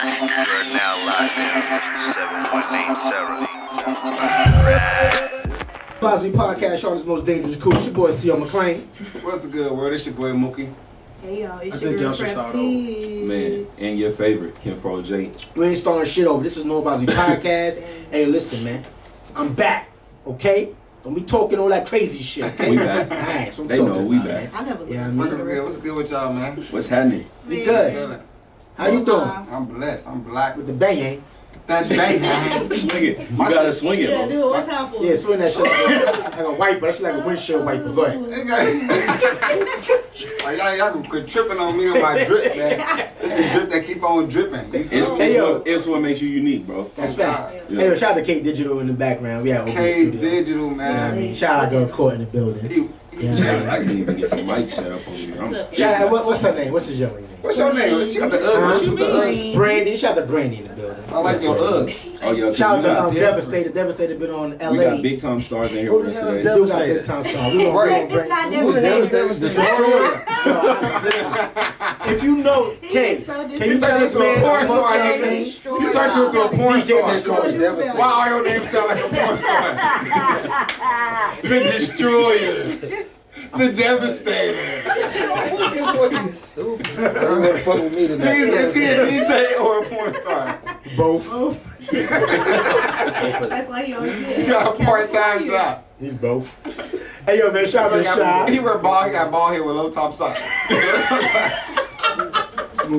You're now locked in with the 718 NoAdvisory Podcast, Charlotte's most dangerous crew. It's your boy C.O. McClain. What's the good word? It's your boy Mookie. Hey y'all, it's I think your y'all should girl start Prep Man, and your favorite, Kim Fro J. We ain't starting shit over. This is NoAdvisory Podcast. Hey, listen, man. I'm back, okay? Don't be talking all that crazy shit, okay? We back. Alright, so I'm They talking know we about, back. man. I never Yeah, I looked mean- at it. What's good with y'all, man? What's happening? We good. Feeling? How you doing? I'm blessed. I'm black. With the bang, ain't? That bang, man. Swing it. You My gotta shit- swing it, Yeah, bro. do it one time for Yeah, us. swing that shit like a wiper. That shit like a windshield wiper. Go ahead. Like, y'all can quit tripping on me on my drip, man. It's the drip that keep on dripping. You feel me? Hey, yo. It's what makes you unique, bro. That's Oh, facts. God. Hey, yo, shout out to K Digital in the background. We had open K studio. Digital, You know what I man. mean? Shout out to Court in the building. Yeah. I can't even get the mic set up over here. Shout out, what's her name? What's his young name? What's your name? She got the Uggs. She got the Uggs. Brandy. Shout out to Brandy in the building. I like your Uggs. Oh, yo, Shout out we to got, Devastator. Devastator been on LA. we got big time stars in here with us We today. do got big time stars. We gonna It's not Who the hell is Devastator. Destroyer? If you know, He K, is so can you tell this into a man porn star, what nigga. name? You turned you into a porn DJ star. Destroyer. Why all your names sound like a porn star? The Destroyer. The Devastator. Stupid. You wanna fuck with me tonight? Is he a DJ or a porn star? Both. That's why he always He got a part-time job. He's both. Hey yo, man, shout out to Shy. He wear ball. He got ball head with low top socks.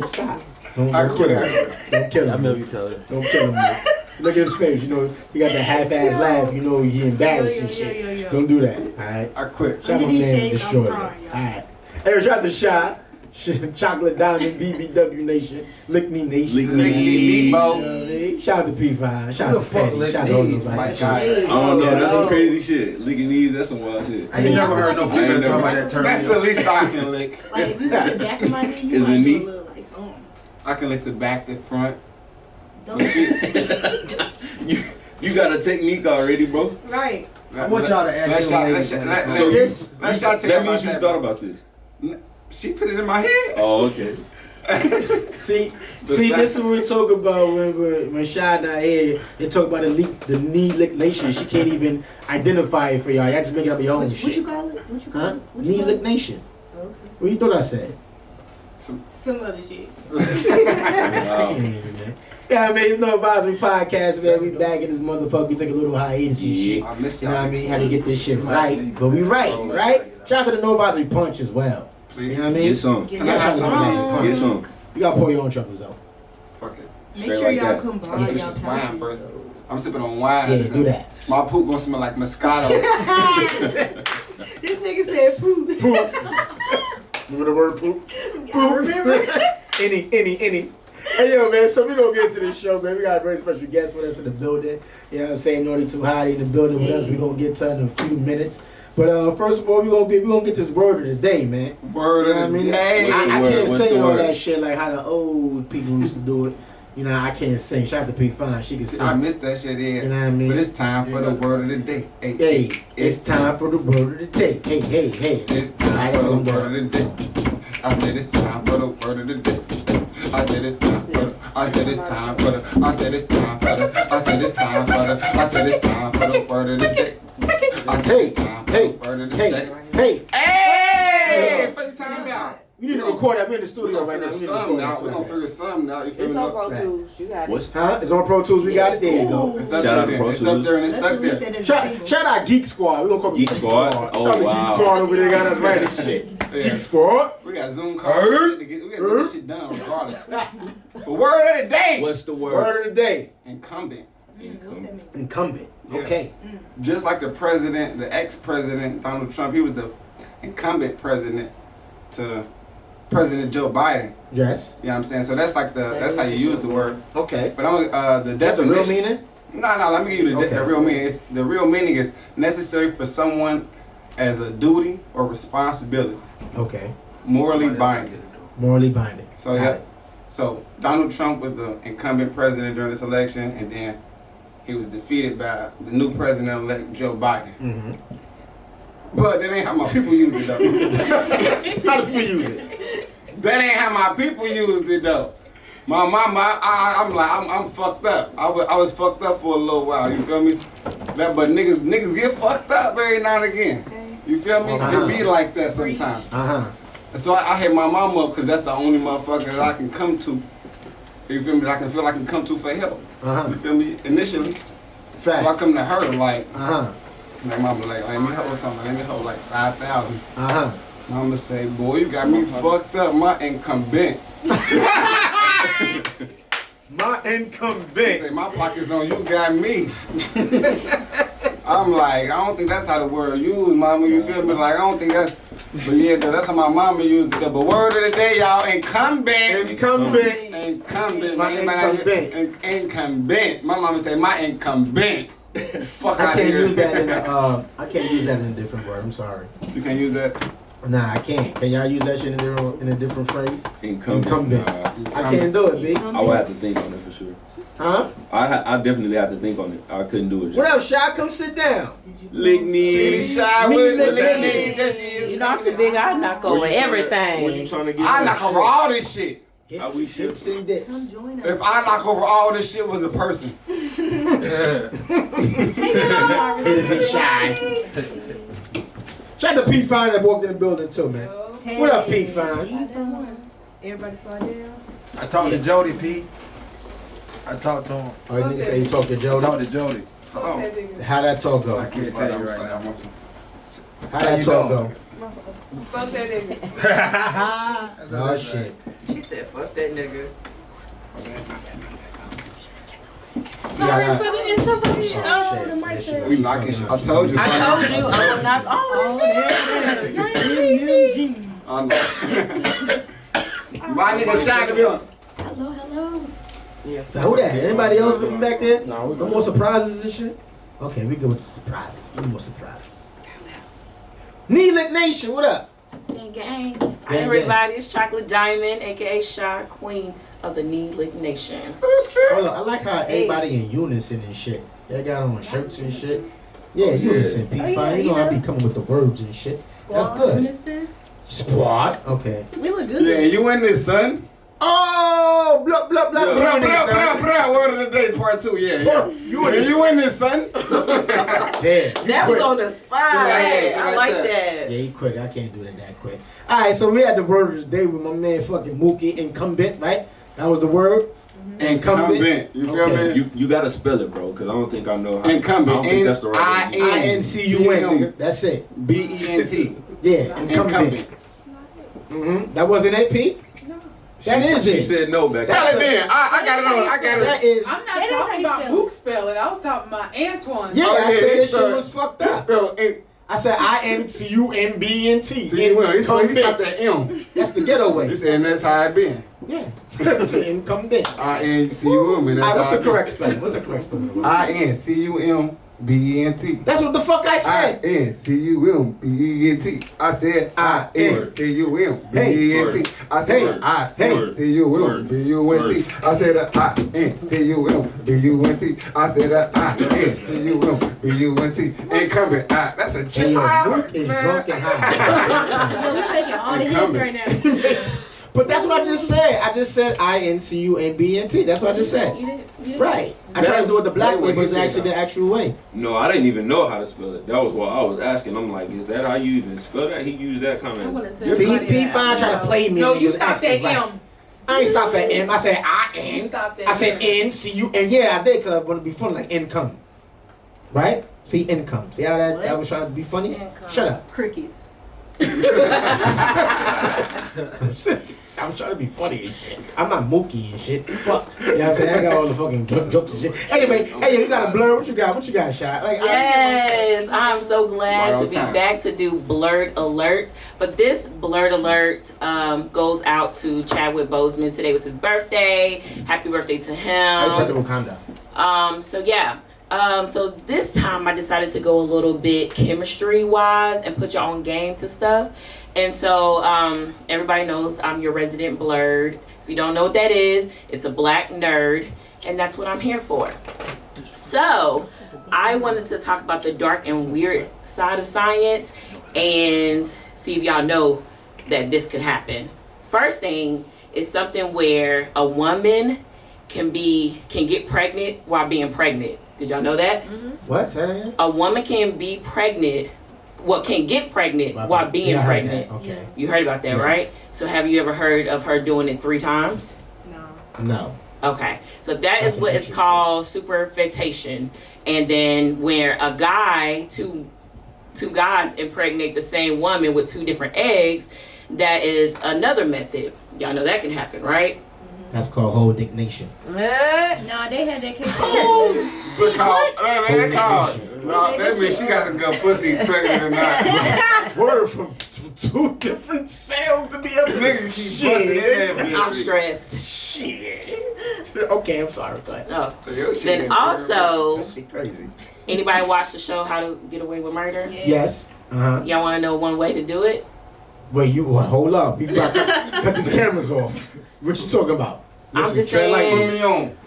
Stop. I Don't kill quit. him. Don't kill him. I know you tell her. Don't kill him, man. Look at his face. You know, he got the half-ass laugh. You know, he embarrassed and shit. Yeah. Don't do that. All right. I quit. Shout out my These man shades, I'm Destroyer. crying, y'all. Alright. Hey, shout out to Shy. Chocolate Diamond, BBW Nation, Lick Me Nation. Lick Lick me, You know Meatball. what I mean? Shout out to P5. Shout out Who to the fuck Petty. Lick Shout out to all Me? those My like God. I don't know, Yeah. that's some crazy shit. Licking knees, that's some wild shit. I ain't never heard no female female talk talk about about that term. That's the least I can lick. Like if you look at the back of my knee, you Is might it do me? a little like something. I can lick the back, the front. Don't You got a technique already, bro. right. I want y'all to add Let's your y'all ladies tell on you that. So This- let's y'all tell you that about means you that. thought about this. She put it in my head. Oh, okay. See, this is what we talk about when Shy not here. They talk about the knee lick nation. She can't even identify it for y'all. Y'all just make it up your own What shit. you call it? What you call Huh? it? What you Knee call lick it? nation. Okay. What you thought I said? Some other shit. Wow. Yeah, man, it's NoAdvisory Podcast, man. We back in this motherfucker. We take a little hiatus and shit. I miss You know y'all. what I mean? Had to get this shit right. But we right? Shout out to the NoAdvisory Punch as well. Please. You know what I mean? Get some. Get Can I have some of some. Get some. You gotta pour your own troubles though. Fuck it. Make Straight sure like y'all that. combine Yeah, y'all it's just wine pouches, first. though. I'm sipping on wine. Yeah, do that. My poop gonna smell like Moscato. This nigga said poop. Remember the word poop? I remember. Any. Hey yo, man, so we gonna get into this show, man. We got a very special guest with us in the building. You know what I'm saying? Nautitohotty in the building with us. We gonna get to her in a few minutes. But first of all, we gonna get this word of the day, man. Word You know what I of the mean? day. I What's can't the say all word? that shit like how the old people used to do it. You know, I can't sing. Shout out to P5. She can sing. I missed that shit in. You know what I mean? But it's time for the word of the day. Hey, Hey, it's time for the word of the day. Hey. It's time for the word of the day. I said it's time for the word of the day. I said it's time for the. I said it's time for the. I said it's time for the. I said it's time for the. I said it's time for the word of the day. I said it's time for the word of the day. Hey. Hey! Fucking time out. You need to record that. I'm in the We're studio right now. gonna We figure need to something record out. We're that. gonna figure something out. You feel It's me? on Pro Facts. Tools. You got it. What's Huh? It's on Pro Tools. We got it. There you go. It's up Shout out there. to Pro It's up there and it's That's stuck what we there. said in the Shout table. out Geek Squad. We gonna call them Geek Squad? Oh, Shout out to wow. Geek Squad over there. Got us right and shit. Yeah. Geek Squad. We got Zoom calls and shit to get. We gotta get this shit done regardless. But word of the day. What's the word? Word of the day. Incumbent. What's that mean? Incumbent. Yeah. Okay. Just like the president, the ex-president Donald Trump, he was the incumbent president to President Joe Biden. Yes. You know what I'm saying? So that's like that's how you use the word. Okay. But I'm the That's the definition. real meaning? No. Let me give you Okay. the real meaning. The real meaning is necessary for someone as a duty or responsibility, Okay. morally binding. Morally binding. So Got yeah. it. So Donald Trump was the incumbent president during this election, and then he was defeated by the new president-elect Joe Biden. Mm-hmm. But that ain't how my people use it though. How do people use it? That ain't how my people used it though. My mama, I'm fucked up. I was fucked up for a little while. You feel me? But niggas get fucked up every now and again. You feel me? It be like that sometimes. And so I hit my mama up because that's the only motherfucker that I can come to. You feel me? That I can feel I can come to for help. You feel me? Initially. Facts. So I come to her like mama like, let me hold something. Let me hold like 5,000. Mama say, boy, you got me fucked up. My incumbent. My incumbent. She say, my pocket's on you, got me. I'm like, I don't think that's how the word used, mama. You feel me? Like, I don't think that's. But yeah, that's how my mama used it. But word of the day, y'all, incumbent. Incumbent. My incumbent. My mama say, my incumbent. Fuck out of here. I can't use that in a different word. I'm sorry. You can't use that? Nah, I can't. Can y'all use that shit in a different phrase? Incumbent. I can't do it, B. I would have to think on it for sure. Huh? I definitely have to think on it. I couldn't do it. What up, Shy? Come sit down. Lick me. Shy with me. There she is. You know I'm too big. I knock over everything. What you trying to get? I knock over all this shit. Hips and dips. If I knock over all this shit was a person. It'd be Shy. Shout out to P Fine that walked in the building too, man. Hey. What up, P Fine? Everybody slide down. I talked to Jody, P. I talked to him. Oh, you niggas say you talked to I Jody? talked to Jody. How that talk go? I can't tell you right now. How that talk go? Fuck that nigga. Oh, shit. She said, fuck that nigga. Sorry for the interruption. Oh, Oh, the mic shit. We knocking shit. I told you. I told you I would knock all this shit. I know. My nigga Shy in the building. Hello. So who that? Anybody else coming back there? No more surprises and shit? Okay, we go with the surprises. No more surprises. Neelit Nation, what up? Gang. Hi everybody, it's Chocolate Diamond, aka Shy Queen of the Needlick Nation. Hold on, I like how everybody in unison and shit. They got on shirts and shit. Yeah, unison, P5. You know I be coming with the words and shit. That's good. Squad. Okay. We look good. Yeah, you in this, son. Oh, blah, blah, blah, Bruh, blah. Word of the day, part 2. Yeah. You in this, son. Damn. That was on the spot. like I like that. that. Yeah, he quick. I can't do that quick. Alright, so we had the word of the day with my man fucking Mookie incumbent, right? That was the word? Incumbent. You feel Okay. me? You gotta spell it, bro, because I don't think I know how. Incumbent. I don't think that's the right way. INCUN, nigga. That's it. BENT. Yeah, incumbent. That wasn't it, Pete? That is She it. said no back Spell it then. then. I got it on. I got That it. is. I'm not That is how talking you about spell Mook spelling. I was talking about Antoine. Yeah, Oh, I yeah, said he this shit spelled- was fucked He up. spelled I said INCUMBNT. See, he stopped that M. That's the ghetto He way. said, and that's how it been. Yeah. Incumbent. INCUM. And that's Alright, what's how the correct spelling? What's the correct spelling? INCUMBENT. That's what the fuck I said. INCUMBENT. I said INCUMBENT. I said INCUMBUNT. I said INCUMBUNT. I said INCUMBUNT. Incumbent. That's a Hey, chick. yo, Mook is drunk and high. We're making all the hits right now. But that's what I just said. I just said INCUMBNT. That's what I just said. You didn't. Right. I tried to do it the black That way, way but he it's said actually that. the actual way. No, I didn't even know how to spell it. That was what I was asking. I'm like, is that how you even spell that? He used that kind I of. want to tell See, everybody P5 that. trying to play me. No, and you was stopped actually that right. M. I ain't stopped at M. I said You IN. stopped that I said M. NCU. And yeah, I did because I want to be funny, like income. Right? See, income. See how that was trying to be funny? Income. Shut up. Crickets. I'm trying to be funny and shit. I'm not Mookie and shit. Fuck. You know what I'm saying? I got all the fucking jokes and shit. Anyway, hey, you got a blur. What you got? What you got, Shot? Like, Yes, I'm so glad Right to on be time. back to do Blerd Alert. But this Blerd Alert goes out to Chadwick Boseman. Today was his birthday. Happy birthday to Happy him. birthday, Wakanda. So this time I decided to go a little bit chemistry wise and put y'all on game to stuff. And so everybody knows I'm your resident Blerd. If you don't know what that is, it's a black nerd, and that's what I'm here for. So I wanted to talk about the dark and weird side of science and see if y'all know that this could happen. First thing is something where a woman can get pregnant while being pregnant. Did y'all know that? What? Say that again? A woman can be pregnant, can get pregnant while being pregnant. Okay. You heard about that, right? So have you ever heard of her doing it 3 times? No. Okay. So that's what is called superfetation. And then where a guy, two guys impregnate the same woman with 2 different eggs, that is another method. Y'all know that can happen, right? That's called whole dick nation. No, they had that case. That means she got some good pussy, pregnant or not. Word from 2 different cells to be up. Nigga keep busting in there. I'm stressed. Shit. Okay, I'm sorry. Oh. Yo, shit Then getting also, That shit crazy. anybody watch the show How to Get Away with Murder? Yes. Y'all want to know one way to do it? Wait, hold up. You got to cut these cameras off. What you talking about? I'm just tread saying. Put me on.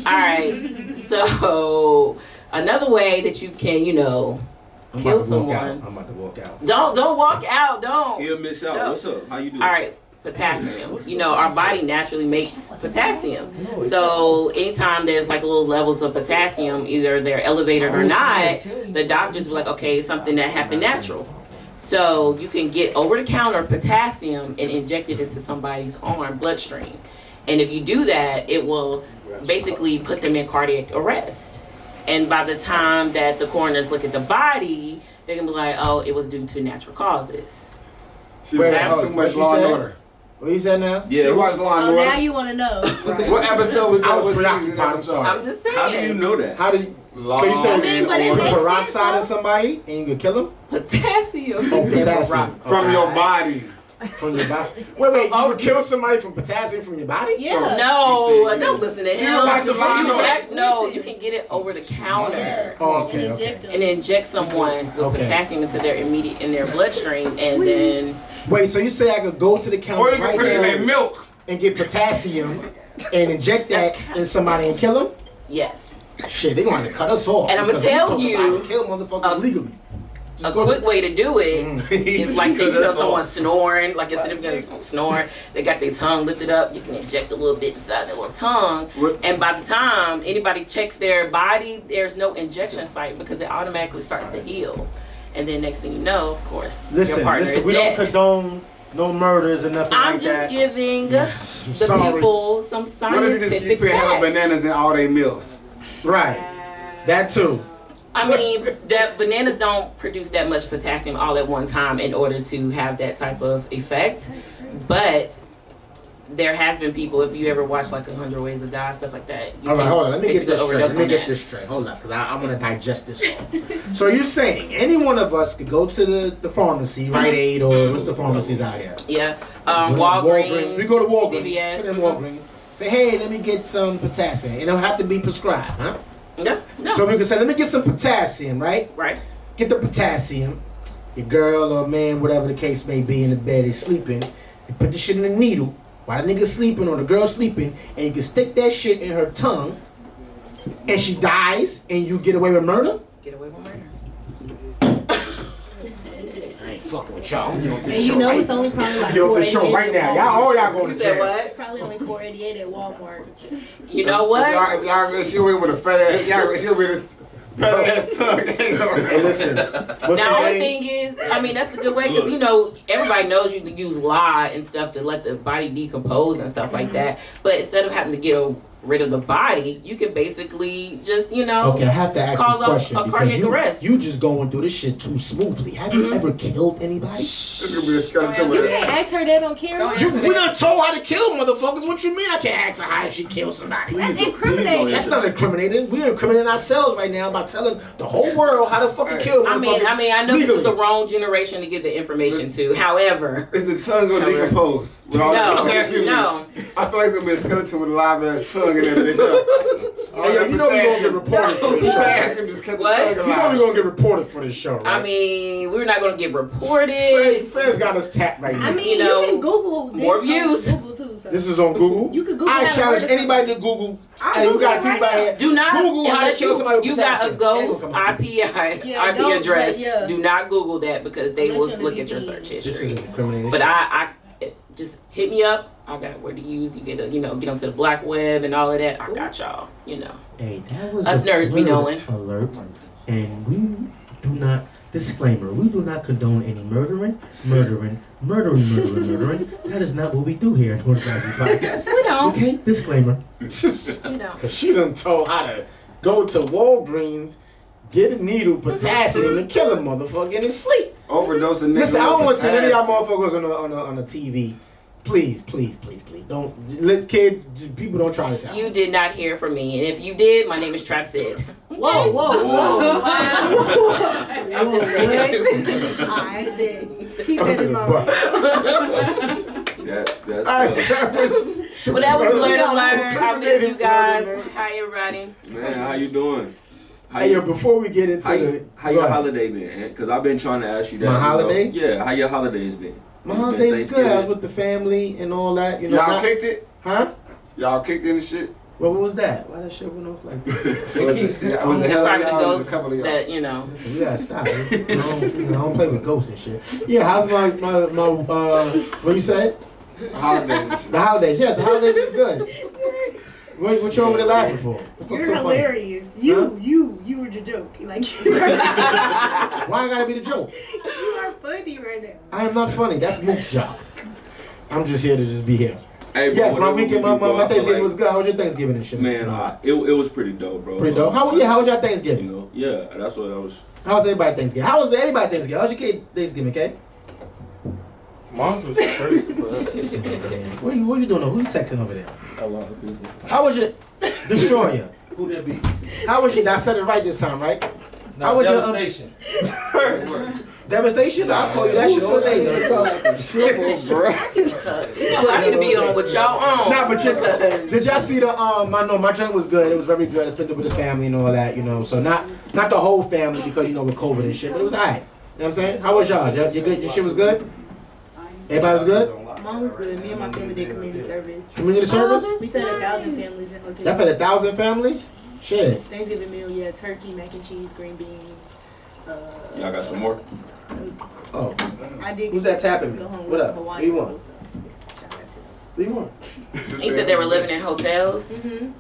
Alright, so another way that you can, I'm kill about to walk out. someone. I'm about to walk out. Don't walk out, don't. He'll miss out. No. What's up? How you doing? Alright, potassium. Our body naturally makes potassium. So anytime there's like little levels of potassium, either they're elevated or not, the doctors be like, okay, it's something that happened natural. So you can get over-the-counter potassium and inject it into somebody's bloodstream. And if you do that, it will basically put them in cardiac arrest. And by the time that the coroners look at the body, they're going to be like, oh, it was due to natural causes. She had too much Law and Order. What you said now? She watched Law and Oh, Order. now you want to know. Right. What episode was that? I was What season preoccupied, I'm episode? sorry. I'm just saying. How do you know that? How do you... Law So you said and but it Order. makes peroxide sense, of somebody and you can kill him? Potassium. Oh, He said potassium. From your body. From your body? Wait, you would kill somebody from potassium from your body? Yeah. No, She said don't listen to She him. watched the live. No, you can get it over the counter Oh, And okay, inject okay. them. and inject someone with Okay. potassium into their bloodstream, and then Wait, so you say I could go to the Or counter you can right put it in their now milk. and get potassium and inject that in somebody and kill him? yes, Shit, they gonna have to cut us off. And I'ma because we tell talking you, about kill motherfuckers legally. a quick way to do it is like Cut someone us off. snoring, like instead of getting snoring, they got their tongue lifted up. You can inject a little bit inside their little tongue, and by the time anybody checks their body, there's no injection site because it automatically starts to heal. And then next thing you know, of course, your Listen, partner is we dead. don't condone no murders or nothing I'm like just that. giving the Sorry. people some What if you just scientific keep hella facts. bananas in all their meals? Right. That too. I mean, that bananas don't produce that much potassium all at one time in order to have that type of effect. But there has been people, if you ever watch like 100 Ways to Die, stuff like that. You All right, can hold on. Let me get basically this straight. overdose Let me on get that. this straight. Hold on, because I'm going to digest this all. So you're saying any one of us could go to the pharmacy, Rite Aid, or what's the pharmacies out here? Yeah. Walgreens. We go to Walgreens. CVS. Put in Walgreens. Say, hey, let me get some potassium. It don't have to be prescribed, huh? No. So we can say, let me get some potassium, right? Right. Get the potassium. Your girl or man, whatever the case may be, in the bed is sleeping. You put the shit in a needle while the nigga sleeping or the girl sleeping, and you can stick that shit in her tongue, and she dies, and you get away with murder? Get away with murder. I ain't fucking with y'all. I'm on this And show you know right it's only probably like Get off this show $4.88 right at now. Walmart. All y'all going You to said jail. what? It's probably only $4.88 at Walmart. You know what? Y'all she away with a fat ass. Y'all she away with a fat ass tongue. Hey, listen. What's Now, the only name? thing is, I mean, that's the good way because everybody knows you can use lye and stuff to let the body decompose and stuff like that. But instead of having to get rid of the body, you can basically just Okay, I have to ask cause this question a cardiac because arrest. you just going through this shit too smoothly. Have you ever killed anybody? This gonna be a skeleton You with can't ask her that on camera. We done told her to kill motherfuckers. What you mean I can't ask her how she killed somebody? That's incriminating. That's not incriminating. We're incriminating ourselves right now by telling the whole world how to fucking kill I motherfuckers. know this is legally. the wrong generation to give the information to. However, Is the tongue gonna decompose? With all the potassium? no. I feel like it's gonna be a skeleton with a live ass tongue and everything. Hey, yo, you know we're gonna get reported for this show. Potassium just kept the What? tongue You know we're alive. gonna get reported for this show, right? I mean, we're not gonna get reported. Fans got us tapped right now. I mean, You know, you can Google this more on views. Google too, so. This is on Google. You could Google I how to challenge murder anybody to Google. I'll Hey, we got Google it people right out here. Do not Google how to unless kill somebody with you got a potassium. ghost Ain't gonna come up. Yeah, IP don't, address. but yeah. Do not Google that because they Unless will you're in look the at your VPN. search This history. isn't incriminating. But just hit me up. I got where to use. You get to, get onto the black web and all of that. I got y'all, Hey, that was Us the nerds be Blerd knowing. Alert, and we do not. Disclaimer: we do not condone any murdering. That is not what we do here at NoAdvisory Podcast. We don't. Okay, disclaimer. Because she done told how to go to Walgreens, get a needle, potassium, and kill a motherfucker in his sleep. Overdosing niggas. Listen, I don't want to see any of y'all potassium. motherfuckers on the TV. Please, don't. Let's kids, people don't try this out. you did not hear from me, and if you did, my name is Trap Sid. Whoa. I'm just saying. I did. Keep that in mind. That's All right, so that was. Well, that was Blerd Alert. I miss you guys. Hi, everybody. man. How you doing? Hey, yo, before we get into How your holiday been? Because I've been trying to ask you that. My holiday? Yeah. How your holidays been? My It's been holidays is good. I was Thanksgiving. with the family and all that. Y'all kicked it? Huh? Y'all kicked in the shit? Well, what was that? Why that shit went off like that? Was it It's hell of probably the y'all? It was ghosts a couple of y'all. that, Listen, we gotta stop. I don't play with ghosts and shit. Yeah, how's my what you said? Holidays. The holidays. Yes, the holidays was good. What you over there laughing for? What's You're so funny? hilarious. Huh? You were the joke. Like you Why I gotta be the joke? are funny right now. I am not funny. That's Mook's job. I'm just here to just be here. Hey, bro, Yes, my whatever we weekend, do, my bro, I feel Thanksgiving like- was good. How was your Thanksgiving and shit? Man, it was pretty dope, bro. Pretty dope. How was your Thanksgiving? Yeah, that's what I was. How was everybody Thanksgiving? How was everybody Thanksgiving? How's your kid Thanksgiving, okay? Mine was great, but What are you doing? Who you texting over there? a lot of people. How was your Destroyer? Who that be? How was your? I said it right this time, right? How was your Devastation. devastation? I'll call you that shit all day. I need to be on what y'all on. Nah, but did y'all see the my joint was good. It was very good. I spent it with the family and all that, So not the whole family because with COVID and shit, but it was alright. You know what I'm saying? How was y'all? Your good? Your shit was good? Everybody was good? Mine was good. Me and my family did community service. Community service? We fed 1,000 families in hotels. That fed 1,000 families? Shit. Thanksgiving meal, yeah, turkey, mac and cheese, green beans. Y'all got some more? Oh. I did. Who's that tapping me? Go home What with up? some What Hawaiian you want? rolls, though. Shout out to them. What do you want? You said they were living in hotels. Mm-hmm.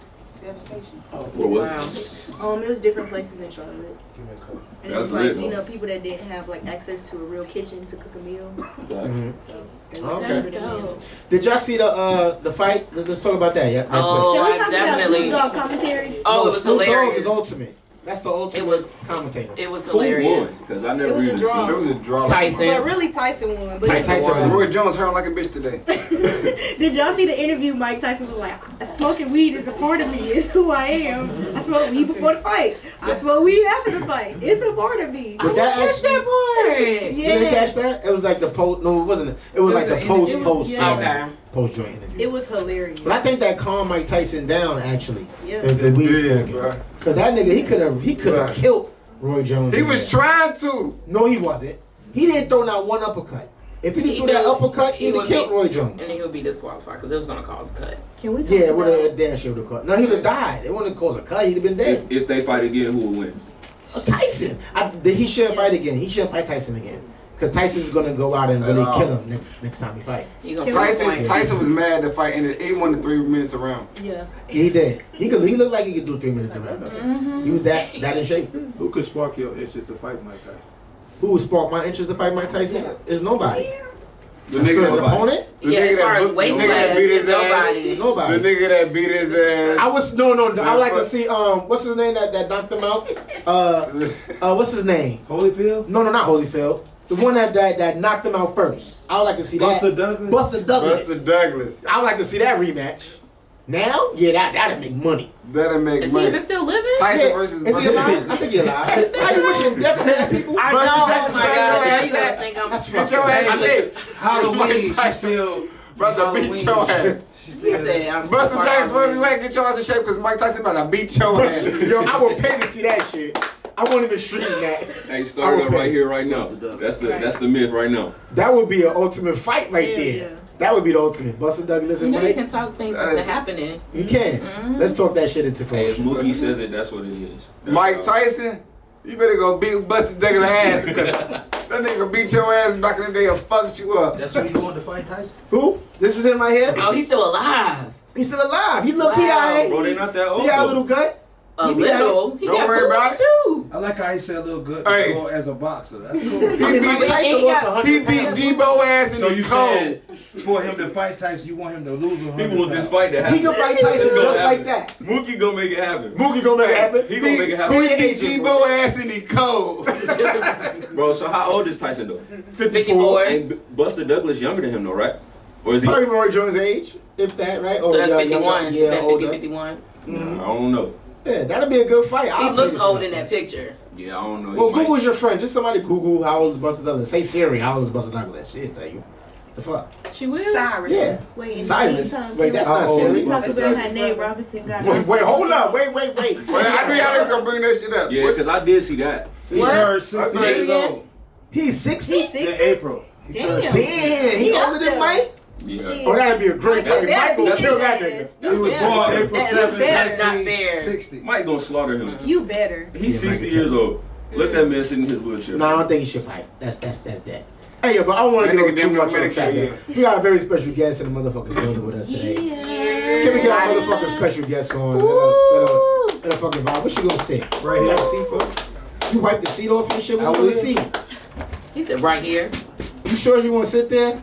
Devastation. What was it? It was different places in Charlotte. And it was That's like, lit, though. people that didn't have like access to a real kitchen to cook a meal. Mhm. So they Okay. were That's the meal. dope. Did y'all see the fight? Let's talk about that. Yeah. Right Oh, Can we I talk definitely. about Snoop Dogg commentary? Oh, it was Snoop Dogg hilarious. is ultimate. That's the ultimate It was- commentator. It was Who won? hilarious. Because I It never was a even draw. seen It was a draw. Tyson. But really Tyson won. But Tyson. Roy Jones hurt like a bitch today. did y'all see the interview? Mike Tyson was like, smoking weed is a part of me. It's who I am. I smoked weed before the fight. I smoke weed after the fight. It's a part of me. I didn't catch that part. You didn't catch that? It was like the post. No, it wasn't. It was like the post. yeah. Okay. Post joint interview. It was hilarious. But I think that calmed Mike Tyson down actually. Yeah. The weed Yeah, smoking. bro. Because that nigga, he could have Right. killed Roy Jones. He in was there. trying to. No, he wasn't. He didn't throw not one uppercut. If he didn't He throw that knew uppercut, he he'd have would killed be- Roy Jones. And then he would be disqualified because it was going to cause a cut. Can we talk Yeah, it about would have damn sure would have caught. No, he'd have died. It wouldn't have caused a cut. He'd have been dead. If they fight again, who will win? Tyson. He shouldn't fight again. He shouldn't fight Tyson again. Because Tyson's gonna go out and really kill him next time he fight. You gonna Tyson was mad the fight ended. He won the 3 minutes around. Yeah. He did. He looked like he could do 3 minutes around. He was that in shape. Who could spark your interest to fight Mike Tyson? Who would spark my interest to fight Mike Tyson? Is nobody. The As nigga an that opponent? The Yeah, nigga as that far as booked- weight the nigga class, that beat his it's nobody. ass. Nobody. The nigga that beat his ass. I would like to see what's his name that knocked him out? What's his name? Holyfield? No, not Holyfield. The one that knocked him out first. I would like to see that. Buster Douglas? Buster Douglas. Buster Douglas. I would like to see that rematch. Now? Yeah, that'd make money. That'll make Is he money. even still living? Tyson Yeah. versus Is he Buster alive? Douglas. I think he's alive. How you wishing death on that people? I Buster know. Douglas, Oh my man, God. your Now ass you gonna out. think I'm. That's Get your ass shit. Halloween, she still... Brother, beat your ass. He said, I'm so Buster far Douglas, where away. you at? Get your ass in shape because Mike Tyson about to beat your ass. Yo, I would pay to see that shit. I won't even stream that. Hey, start it up right here, right now. That's the myth right now. That would be an ultimate fight right Yeah, there. yeah. That would be the ultimate. Buster Douglas You and know you Mike. can talk things into happening. You can. Let's talk that shit into Hey, if fruition. Mookie says it, that's what it is. That's Mike all. Tyson, You better go beat Busted Douglas ass, cause that nigga beat your ass back in the day and fucked you up. That's who you want to fight, Tyson? Who? This is in my head? Oh, he's still alive. He's still alive. He look, Wow. Bro, they not that old. He got a though. little gut. A He be little. He Don't got worry about boobs too. I like how he said a little good Hey. go as a boxer. That's cool. I mean, Mike Tyson he lost got- 100 He beat pounds. Debo ass in So the you cold. said for him to fight Tyson, you want him to lose 100 He want this fight to happen. He can fight Tyson It's gonna just like happen. that. Mookie gonna make it happen. Mookie gonna make it happen. He gonna make it happen. He beat Debo ass in the cold. Bro, so how old is Tyson though? 54. And Buster Douglas younger than him though, right? Or is he? Probably Roy Jones' age, if that, right? So that's yeah, 51. Yeah, That's older. 51. I don't know. Yeah, that'll be a good fight. He I'll looks pay old this in that picture. Yeah, I don't know. He Well, might- Google's your friend. Just somebody Google how old is Buster Douglas. Say Siri, how old is Buster Douglas? She'll tell you. The fuck? She will. Cyrus. Yeah. Wait, in the Cyrus. meantime, Wait, that's How not old Siri. is talk Buster about Douglas? how Nate Robinson got Wait, hold up. Wait. Well, I knew y'all was gonna bring that shit up. Yeah, because I did see that. He What? turned 60 years old He's 60? He's in 60? April. He Damn. turned Damn, 60. he older than Mike? Yeah. Oh, that'd be a great Mike fight. better Mike will beat kill his that ass. nigga. He was better. born April That's 7th, fair. That's not fair. 1960. Mike gonna slaughter him. You better. He's Yeah, 60 Mike years old. Let that man sit in his wheelchair. No, I don't think he should fight. That's dead. Hey, but I don't want to That get nigga on too damn much near on track. Medicare, We got a very special guest in the motherfucking building with us today. Can we get our motherfucking special guest on? Let her fucking vibe. Where she gonna sit? Right here. Seat for? You wipe the seat off and shit. What's on the seat? He said right here. You sure you want to sit there?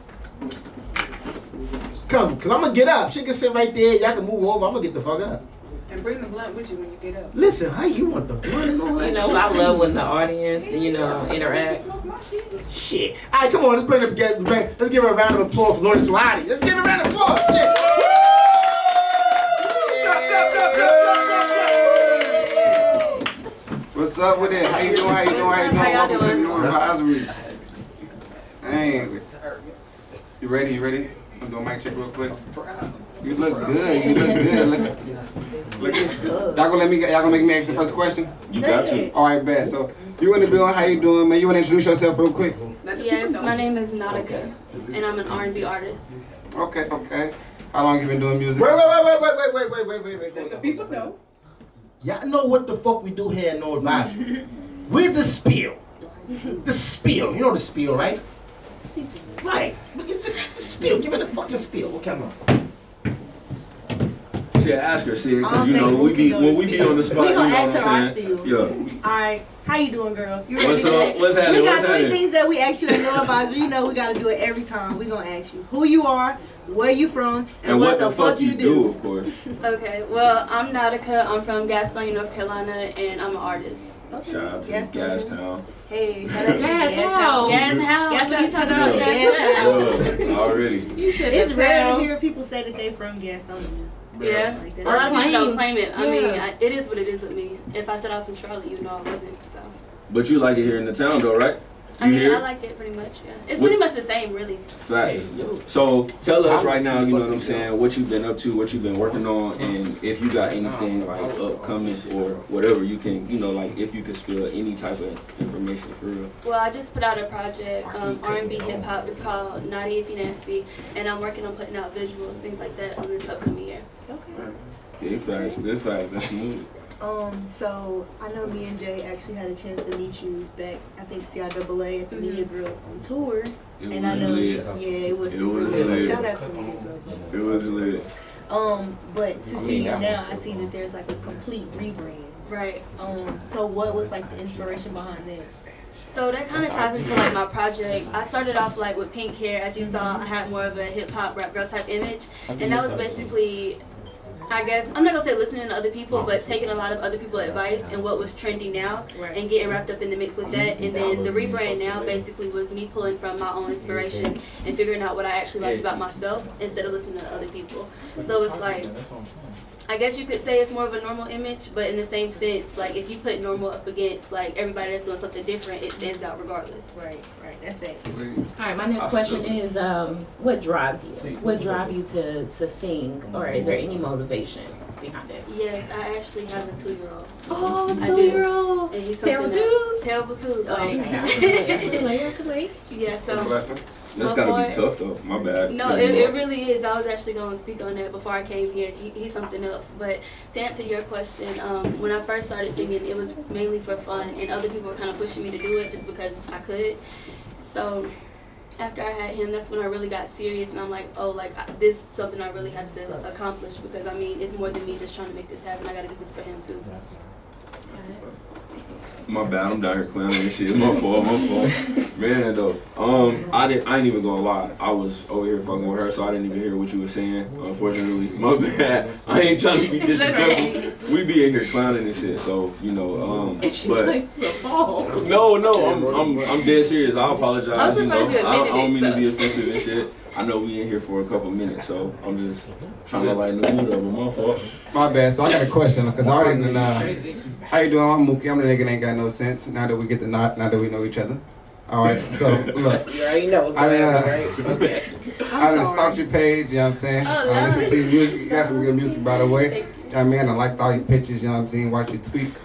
Come, cause I'm gonna get up. She can sit right there. Y'all can move over. I'm gonna get the fuck up. And bring the blunt with you when you get up. Listen, how you want the blunt and all that You know, shit? I love when the audience, you know, interact. Shit. All right, come on. Let's bring the guest. Let's give her a round of applause for Nauticah. Let's give her a round of applause. Shit. What's up with it? How you doing? How you doing? How you doing? How y'all Welcome to doing? New Advisory. Dang. You ready? You ready? I'm doing a mic check real quick. You look good. You look good. Look. Y'all gonna make me ask the first question? You got to. All right, bet. So you in the building? How you doing, man? You wanna introduce yourself real quick? Yes, my name is Nauticah, and I'm an R&B artist. Okay. How long you been doing music? Wait. Let the people know. Y'all know what the fuck we do here at NoAdvisory. Where's the spiel? The spiel. You know the spiel, right? Right. The spiel. Give me the fucking spiel. Okay, come on. Shit, ask her, shit, I because don't you know think when Mookie know we be the on the spot, We you know gonna what ask her our I'm saying? spiel. Yeah. Alright, how you doing, girl? You ready What's for up? that? What's happening? We got What's three happening? things that we ask you at No Advisory. You know we gotta do it every time. We gonna ask you who you are, where you from, and what the fuck you do. Of course. Okay, well, I'm Nauticah. I'm from Gastonia, North Carolina, and I'm an artist. Okay. Shout out to Yes, Gastown. Hey, shout out to Gas Gas House. House. Gas House. Gas What are you House. talking Shout out about? to Gas Gas House. Already. It's rare to hear people say that they from Gastonia. Yeah. Like A that. lot of people don't claim it. I mean, Yeah. it is what it is with me. If I said I was from Charlotte, you know I wasn't. So. But you like it here in the town though, right? I You mean, here? I like it pretty much. Yeah. It's What- pretty much the same, really. Facts. So tell us right now, you know what I'm saying, what you've been up to, what you've been working on, and if you got anything like upcoming or whatever you can, you know, like if you could spill any type of information for real. Well, I just put out a project, R&B hip hop. It's called Naughty If You Nasty, and I'm working on putting out visuals, things like that, on this upcoming year. Okay. Good facts, that's smooth. So I know me and Jay actually had a chance to meet you back, I think CIAA at the Media Girls on tour. It And I was know, lit. yeah, it was It super was lit. lit. Shout out to Media Girls. It was lit. But to see you now, I see that there's like a complete rebrand. Right. So what was like the inspiration behind that? So that kind of ties into like my project. I started off like with pink hair. As you saw, I had more of a hip hop rap girl type image, and that was basically, I guess, I'm not gonna say listening to other people, but taking a lot of other people's advice and what was trending now, and getting wrapped up in the mix with that. And then the rebrand now basically was me pulling from my own inspiration and figuring out what I actually liked about myself instead of listening to other people. So it's like, I guess you could say it's more of a normal image, but in the same sense, like if you put normal up against like everybody that's doing something different, it stands out regardless. Right, that's fact. All right, my next question is, what drives you? What drives you to sing, or is there any motivation behind it? Yes, I actually have a 2-year-old. Oh, I do. 2-year-old. And he's Terrible something twos? Terrible twos. Like, Okay. yeah, It's a so blessing. That's gotta be tough though. My bad. No, it really is. I was actually going to speak on that before I came here. He's something else. But to answer your question, when I first started singing, it was mainly for fun, and other people were kind of pushing me to do it just because I could. So after I had him, that's when I really got serious, and I'm like, oh, like this is something I really have to accomplish, because I mean, it's more than me just trying to make this happen. I got to do this for him too. My bad, I'm down here clowning and shit. My fault. Man, though, I ain't even gonna lie. I was over here fucking with her, so I didn't even hear what you were saying. Unfortunately, my bad. I ain't trying to be disrespectful. We be in here clowning and shit, so you know. But no, I'm dead serious. I apologize. I'm surprised you admitted I don't mean it, to be offensive and shit. I know we in here for a couple minutes, so I'm just trying to lighten the mood up. My fault. My bad. So I got a question, because I already know. How you doing? I'm Mookie. I'm the nigga that ain't got no sense. Now that we get the knot, now that we know each other. All right. So look. You already know what's going on, right? Okay. I done stalked your page. You know what I'm saying? I listen to your music. You got some good music, by the way. You know what I mean? I liked all your pictures. You know what I'm saying? Watch your tweets.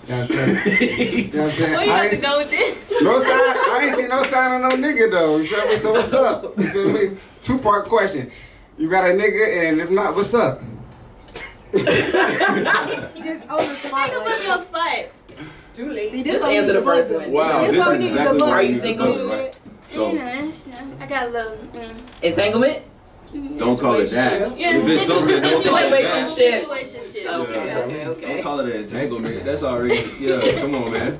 You know what I'm saying? You know what I'm saying? What you have to go with this? No sign. I ain't seen no sign of no nigga though. You feel me? So what's up? You feel me? 2-part question. You got a nigga, and if not, what's up? Just on the spot. I can put me on spot. Too late. See, Just answer the first one. Wow, this is exactly what Are you you single? right? So I got a little. Entanglement? don't call it that. Yeah, If it's something, don't call it that. Situationship. Okay. Don't call it an entanglement. That's already, come on, man.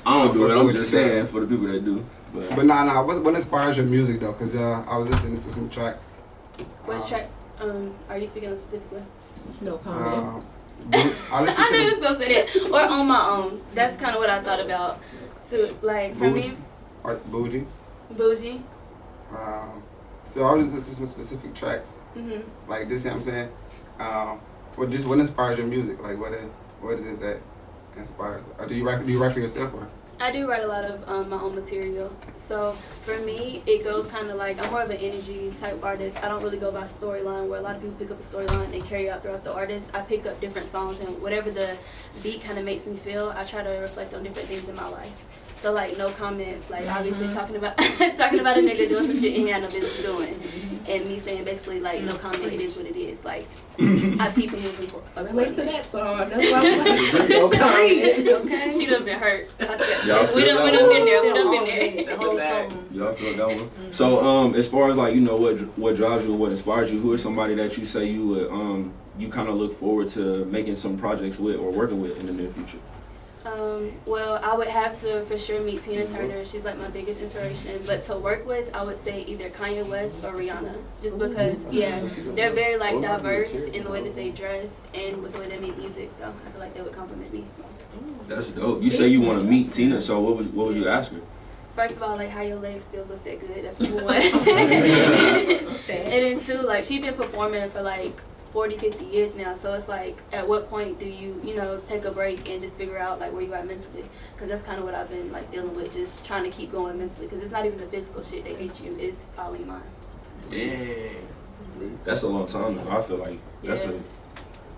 I don't do it. I'm just saying for the people that do. But nah. What inspires your music though? Cause I was listening to some tracks. What track? Are you speaking on specifically? No comment. I knew you was gonna say that. Or on my own. That's kind of what I thought about. So like for me. Or bougie. Bougie. So I was listening to some specific tracks. Like this, you know what I'm saying? What inspires your music? Like what is it that inspires? Or do you write for yourself or? I do write a lot of my own material. So for me, it goes kind of like, I'm more of an energy type artist. I don't really go by storyline, where a lot of people pick up a storyline and carry out throughout the artist. I pick up different songs, and whatever the beat kind of makes me feel, I try to reflect on different things in my life. So like No Comment, like obviously talking about a nigga doing some shit he had no business doing, and me saying basically like No Comment, it is what it is. Like I keep it moving forward. Relate to that song. That's why I'm She done been hurt. Y'all We done been there. We done been there. That's a fact. Y'all feel that one? So as far as like what drives you, what inspires you, who is somebody that you say you would you kind of look forward to making some projects with or working with in the near future? Well, I would have to for sure meet Tina Turner. She's like my biggest inspiration. But to work with, I would say either Kanye West or Rihanna. Just because, they're very like diverse in the way that they dress and with the way they make music. So I feel like they would compliment me. That's dope. You say you want to meet Tina, so what would you ask her? First of all, like how your legs still look that good. That's number one. And then two, like she's been performing for like 40, 50 years now, so it's like at what point do you take a break and just figure out like where you are mentally, because that's kind of what I've been like dealing with, just trying to keep going mentally, because it's not even the physical shit that hits you, it's all in your mind. Dang, that's a long time though. I feel like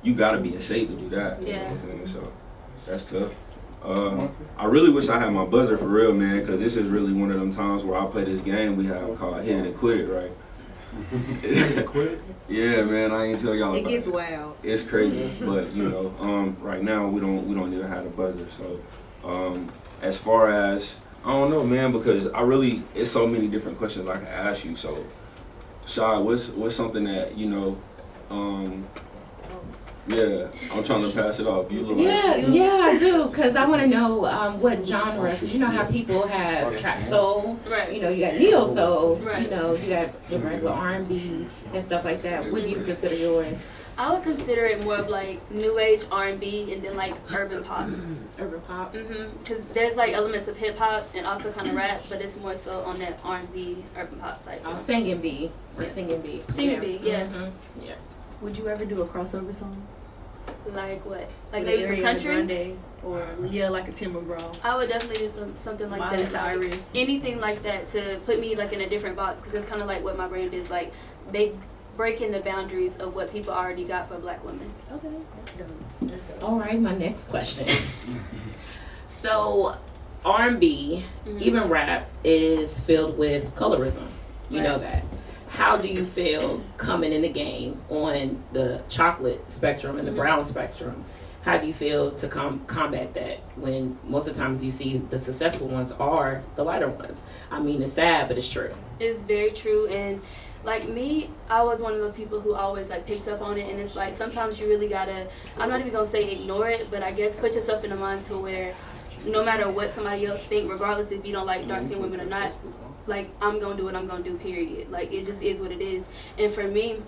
you gotta be in shape to do that. You know what I'm saying? So that's tough. I really wish I had my buzzer for real, man, because this is really one of them times where I play this game we have called Hit It and Quit It, right? Yeah, man, I ain't tell y'all about it. It gets wild. It's crazy, but right now we don't even have a buzzer. So as far as I don't know, man, because it's so many different questions I can ask you. So Shy, what's something that I'm trying to pass it off. You look I do, because I want to know what genre, because you know how people have trap soul, right? You got neo soul, right? You got the regular R&B and stuff like that. What do you consider yours? I would consider it more of like new age R&B and then like urban pop. Urban pop? Because there's like elements of hip hop and also kind of rap, but it's more so on that R&B, urban pop type. Singing bee. Singing bee. Singing bee, yeah. Yeah. Would you ever do a crossover song? Like what? Like maybe some country? Grande, or like a Tim McGraw. I would definitely do something like Miley that. Cyrus. Anything like that to put me like in a different box, because that's kind of like what my brand is, like breaking the boundaries of what people already got for Black women. Okay, that's dope. All right, my next question. So R&B, even rap, is filled with colorism. You know that. How do you feel coming in the game on the chocolate spectrum and the brown spectrum? How do you feel to combat that when most of the times you see the successful ones are the lighter ones? I mean, it's sad, but it's true. It's very true. And like me, I was one of those people who always like picked up on it. And it's like sometimes you really gotta, I'm not even gonna say ignore it, but I guess put yourself in a mind to where no matter what somebody else think, regardless if you don't like dark-skinned women or not, like I'm gonna do what I'm gonna do, period. Like it just is what it is. And for me,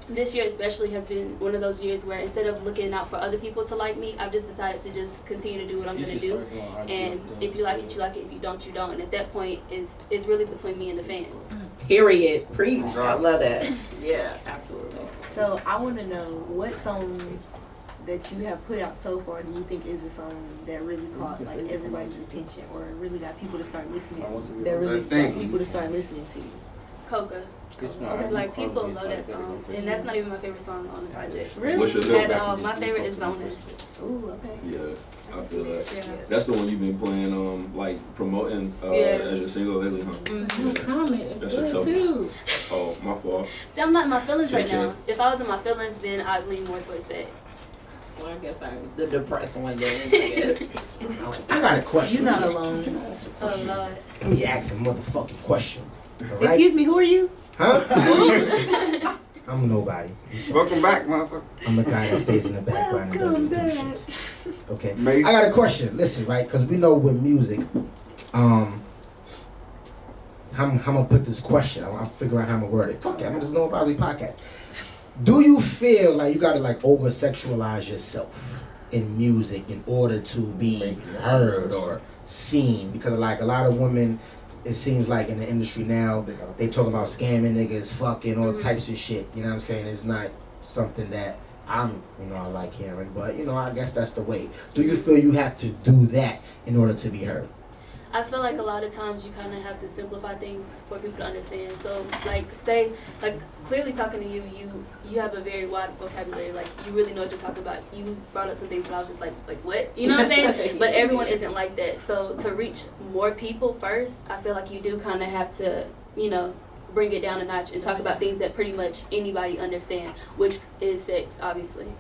this year especially has been one of those years where instead of looking out for other people to like me, I've just decided to just continue to do what I'm gonna do. And if you like it, you like it. If you don't, you don't. And at that point, it's really between me and the fans. Period. Preach. I love that. Yeah, absolutely. So I want to know what song that you have put out so far do you think is a song that really caught like everybody's attention or really got people to start listening? That really got people to start listening to you. Coca. Like people love that song, and that's not even my favorite song on the project. Really? What's your favorite? My favorite is Zona. Ooh, okay. Yeah, I feel that. Yeah. That's the one you've been playing, like promoting as your single lately, huh? Comment is That's good a tough. too. Oh, my fault. See, I'm not in my feelings right now. If I was in my feelings, then I'd lean more towards that. Well, I guess I'm the depressed one then, I guess. I got a question. You're not alone. Can I ask a Oh question? Lord. Let me ask a motherfucking question. Right? Excuse me, who are you? Huh? I'm nobody. Welcome back, motherfucker. I'm the guy that stays in the background and doesn't do shit. Okay. Amazing. I got a question. Listen, right? Because we know with music, how I'm gonna put this question. I'm figuring out how I'm gonna word it. Fuck it. I'm just NoAdvisory Podcast. Do you feel like you gotta like over sexualize yourself in music in order to be heard or seen? Because like a lot of women, it seems like in the industry now, they talk about scamming niggas, fucking, all types of shit. You know what I'm saying? It's not something that I like hearing, but I guess that's the way. Do you feel you have to do that in order to be heard? I feel like a lot of times you kind of have to simplify things for people to understand. So, clearly talking to you, you have a very wide vocabulary. Like, you really know what you're talking about. You brought up some things, but I was just like what? You know what I'm saying? But everyone isn't like that. So, to reach more people first, I feel like you do kind of have to, bring it down a notch and talk about things that pretty much anybody understand, which is sex, obviously.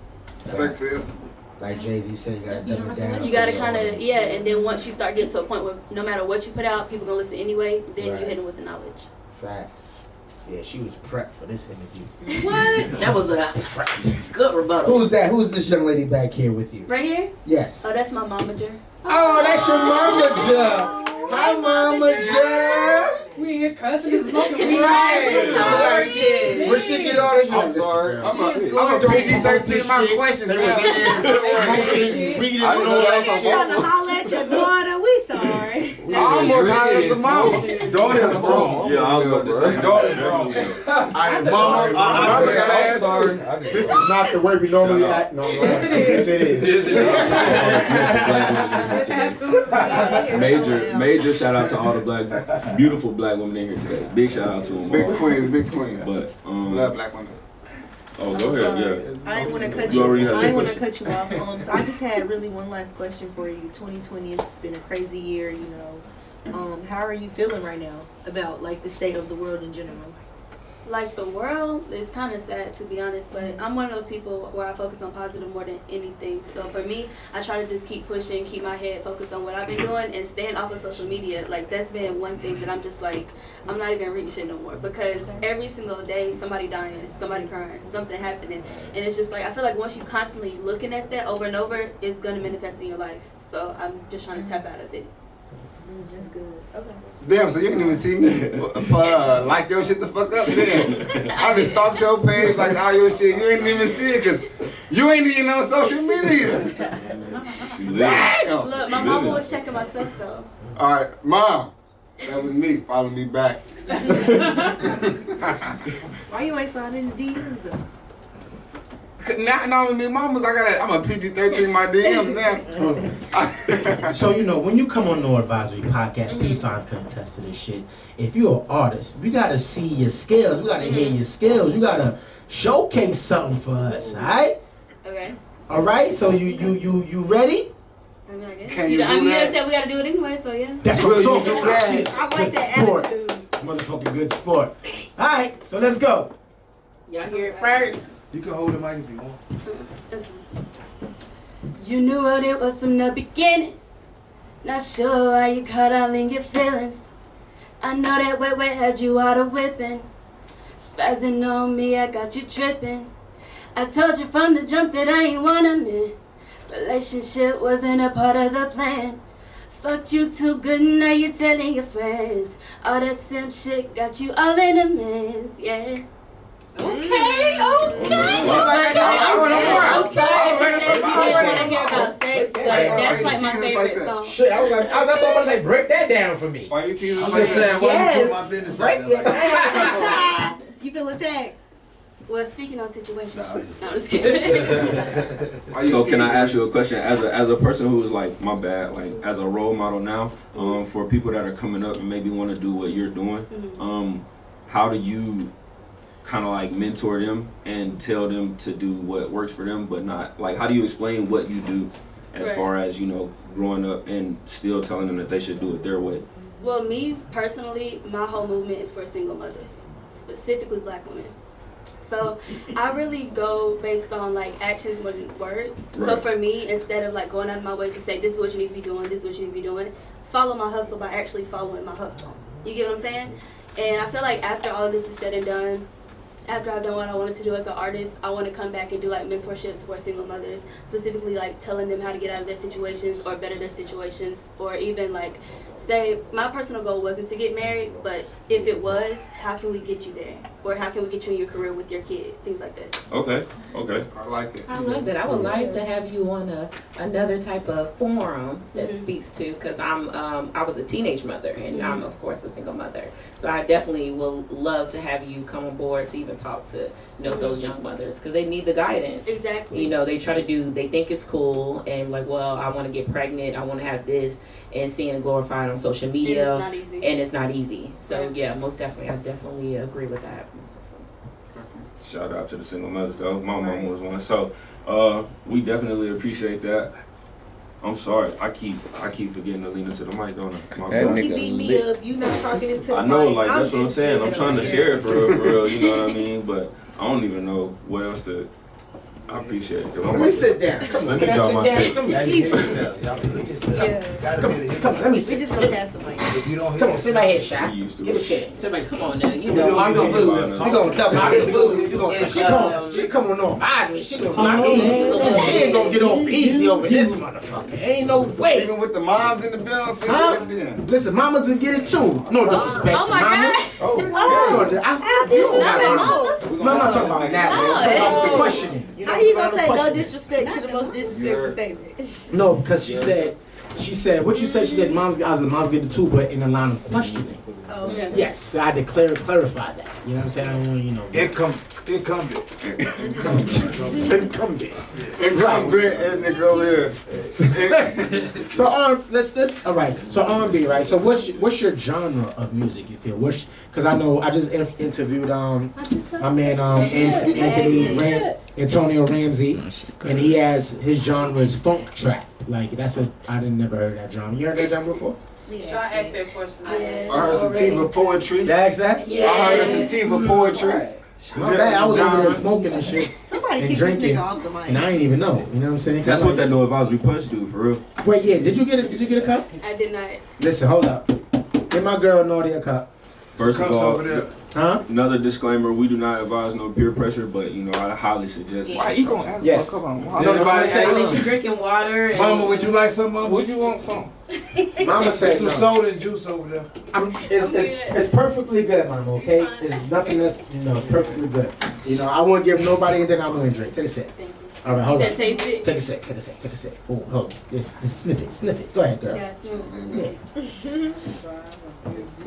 Sex is. Like Jay-Z said, you gotta dumb it down. You gotta kind of, and then once you start getting to a point where no matter what you put out, people gonna listen anyway, then you hit them with the knowledge. Facts. Yeah, she was prepped for this interview. What? That was a good rebuttal. Who's that? Who's this young lady back here with you? Right here? Yes. Oh, that's my momager. Oh, that's your mamager. Hi, mamager. We here cussing and smoking weed. Right. Where she get all this shit? I'm sorry. I'm a PG-13 my questions. They was in there smoking, reading all that You trying to holler at your daughter? We sorry. I almost hollered at the mama. Daughter's grown. Yeah, I was about to say. Daughter's grown. I am mama. I'm sorry. This is not the way we normally act. No, yes, it is. Absolutely. Major shout out to all the beautiful black women in here today. Big shout out to them. Big queens, big queens. But love black women. oh, go ahead. Yeah. I ain't want to cut You already you. had I your ain't want to question. cut you off. So I just had really one last question for you. 2020 has been a crazy year. How are you feeling right now about like the state of the world in general? Like, the world is kind of sad, to be honest, but I'm one of those people where I focus on positive more than anything. So for me, I try to just keep pushing, keep my head focused on what I've been doing, and staying off of social media. Like, that's been one thing that I'm just like, I'm not even reading shit no more, because every single day somebody dying, somebody crying, something happening, and it's just like, I feel like once you constantly looking at that over and over, it's gonna manifest in your life. So I'm just trying to tap out of it. That's good. Okay. Damn, so you didn't even see me like your shit the fuck up? Damn. I just stalked your page, like all your shit. You ain't even see it because you ain't even on social media. Damn. Look, my mama was checking my stuff though. All right, Mom. That was me. Follow me back. Why you ain't signing the DMs though? Not only me, Mama's. I'm a PG-13 my DMs now. So when you come on NoAdvisory Podcast, P5 can attest to this shit. If you're an artist, we gotta see your skills. We gotta hear your skills. You gotta showcase something for us, all right? Okay. All right. So you ready? I mean, I guess. Can you I mean, do you that? said we gotta do it anyway, so yeah. That's Will what you I'm do talking that? about. I like that Sport. attitude. Motherfucking good sport. Alright, so let's go. Y'all hear it first. You can hold the mic if you want. That's fine. You knew what it was from the beginning. Not sure why you caught all in your feelings. I know that wet had you out of whipping. Spazzing on me, I got you tripping. I told you from the jump that I ain't want 'em in. Relationship wasn't a part of the plan. Fucked you too good, now you telling your friends. All that simp shit got you all in a mess, yeah. Okay. I'm sorry if you didn't want to hear about sex, but that's like my favorite song. Shit, I was like, that's all I'm gonna say. Break that down for me. Why you teasing us I'm like just saying, that? why you put my business out there like that? You feel attacked? Well, speaking on situations, no, I'm just kidding. So can I ask you a question as a person who's like, my bad, like as a role model now, for people that are coming up and maybe want to do what you're doing, how do you kind of like mentor them and tell them to do what works for them, but not like, how do you explain what you do as far as, you know, growing up and still telling them that they should do it their way? Well, me personally, my whole movement is for single mothers, specifically Black women. So I really go based on like actions more than words. Right. So for me, instead of like going out of my way to say this is what you need to be doing, this is what you need to be doing, follow my hustle by actually following my hustle. You get what I'm saying? And I feel like after all of this is said and done, after I've done what I wanted to do as an artist, I want to come back and do like mentorships for single mothers, specifically like telling them how to get out of their situations or better their situations, or even like say my personal goal wasn't to get married, but if it was, how can we get you there? Or how can we get you in your career with your kid? Things like that. Okay. I like it. I love that. I would like to have you on another type of forum that speaks to, because I was a teenage mother and I'm of course a single mother. So I definitely will love to have you come on board to even talk to those young mothers, because they need the guidance. Exactly. You know, they think it's cool and like, well, I want to get pregnant, I want to have this, and seeing it glorified on social media. And it's not easy. And it's not easy. So yeah, most definitely, I definitely agree with that. Shout out to the single mothers though. My mom was one. So we definitely appreciate that. I'm sorry, I keep forgetting to lean into the mic, don't I? My bad. You beat me up. You not talking into the I know, mic. like that's what I'm just saying. I'm thinking trying to over share here. it for real, you know what I mean? But I don't even know what else to. I appreciate it. Let me sit down. Come on, Let me can I draw sit my down? tape. Let me see. Come on, let me We sit. just gonna pass the mic. If you don't hear Come on, sit right here, Shy. You used to Get a it. shit. Somebody, come on now. You know, know, I'm gonna lose. We gonna double I'm take. gonna lose. She come on advisory. She gonna knock easy. She ain't gonna get off easy over this motherfucker. Ain't no way. Even with the moms in the building, feel Huh? it then. Listen, mamas will get it too. No disrespect Oh to my mamas. God. I'm not talking about that, man. I'm talking about the questioning. How you gonna say no questioning. disrespect to the most disrespectful statement? No, because she said, what you said, she said moms get it too, but in a line of questioning. Oh, okay. Yes, so I had to clarify that. You know what I'm saying? I don't want Incumbent. incumbent. Incumbent as nigga over here. So let's all right. So R&B, right? So what's your genre of music? You feel? Because I know I just interviewed my man Antonio Ramsey, and he has his genre is funk trap. Like I didn't never heard that genre. You heard that genre before? Should I ask that question? I heard sativa poetry. Yeah, exactly. I heard sativa poetry. My bad. I was over there smoking and shit Somebody and kick this drinking, nigga off the mic. and I ain't even know. You know what I'm saying? That's what that NoAdvisory punch do for real. Wait, yeah. Did you get a cup? I did not. Listen, hold up. Get my girl Naughty a cup. First of Cups all, over there. Huh? another disclaimer: we do not advise no peer pressure, but I highly suggest. Why it. you gonna ask Yes. for a cup of Did water? anybody say Unless you drinking water. And Mama, would you like some, Mama? Would you want some? Mama said Some no. soda and juice over there. It's perfectly good, Mama. Okay, it's nothing that's it's perfectly good. I won't give nobody anything. I won't drink. Take a sip. Thank you. All right, hold You on. said taste it? Take a sip. Take a sip. Oh, hold on. Just sniff it. Go ahead, girl. Yeah, Yeah.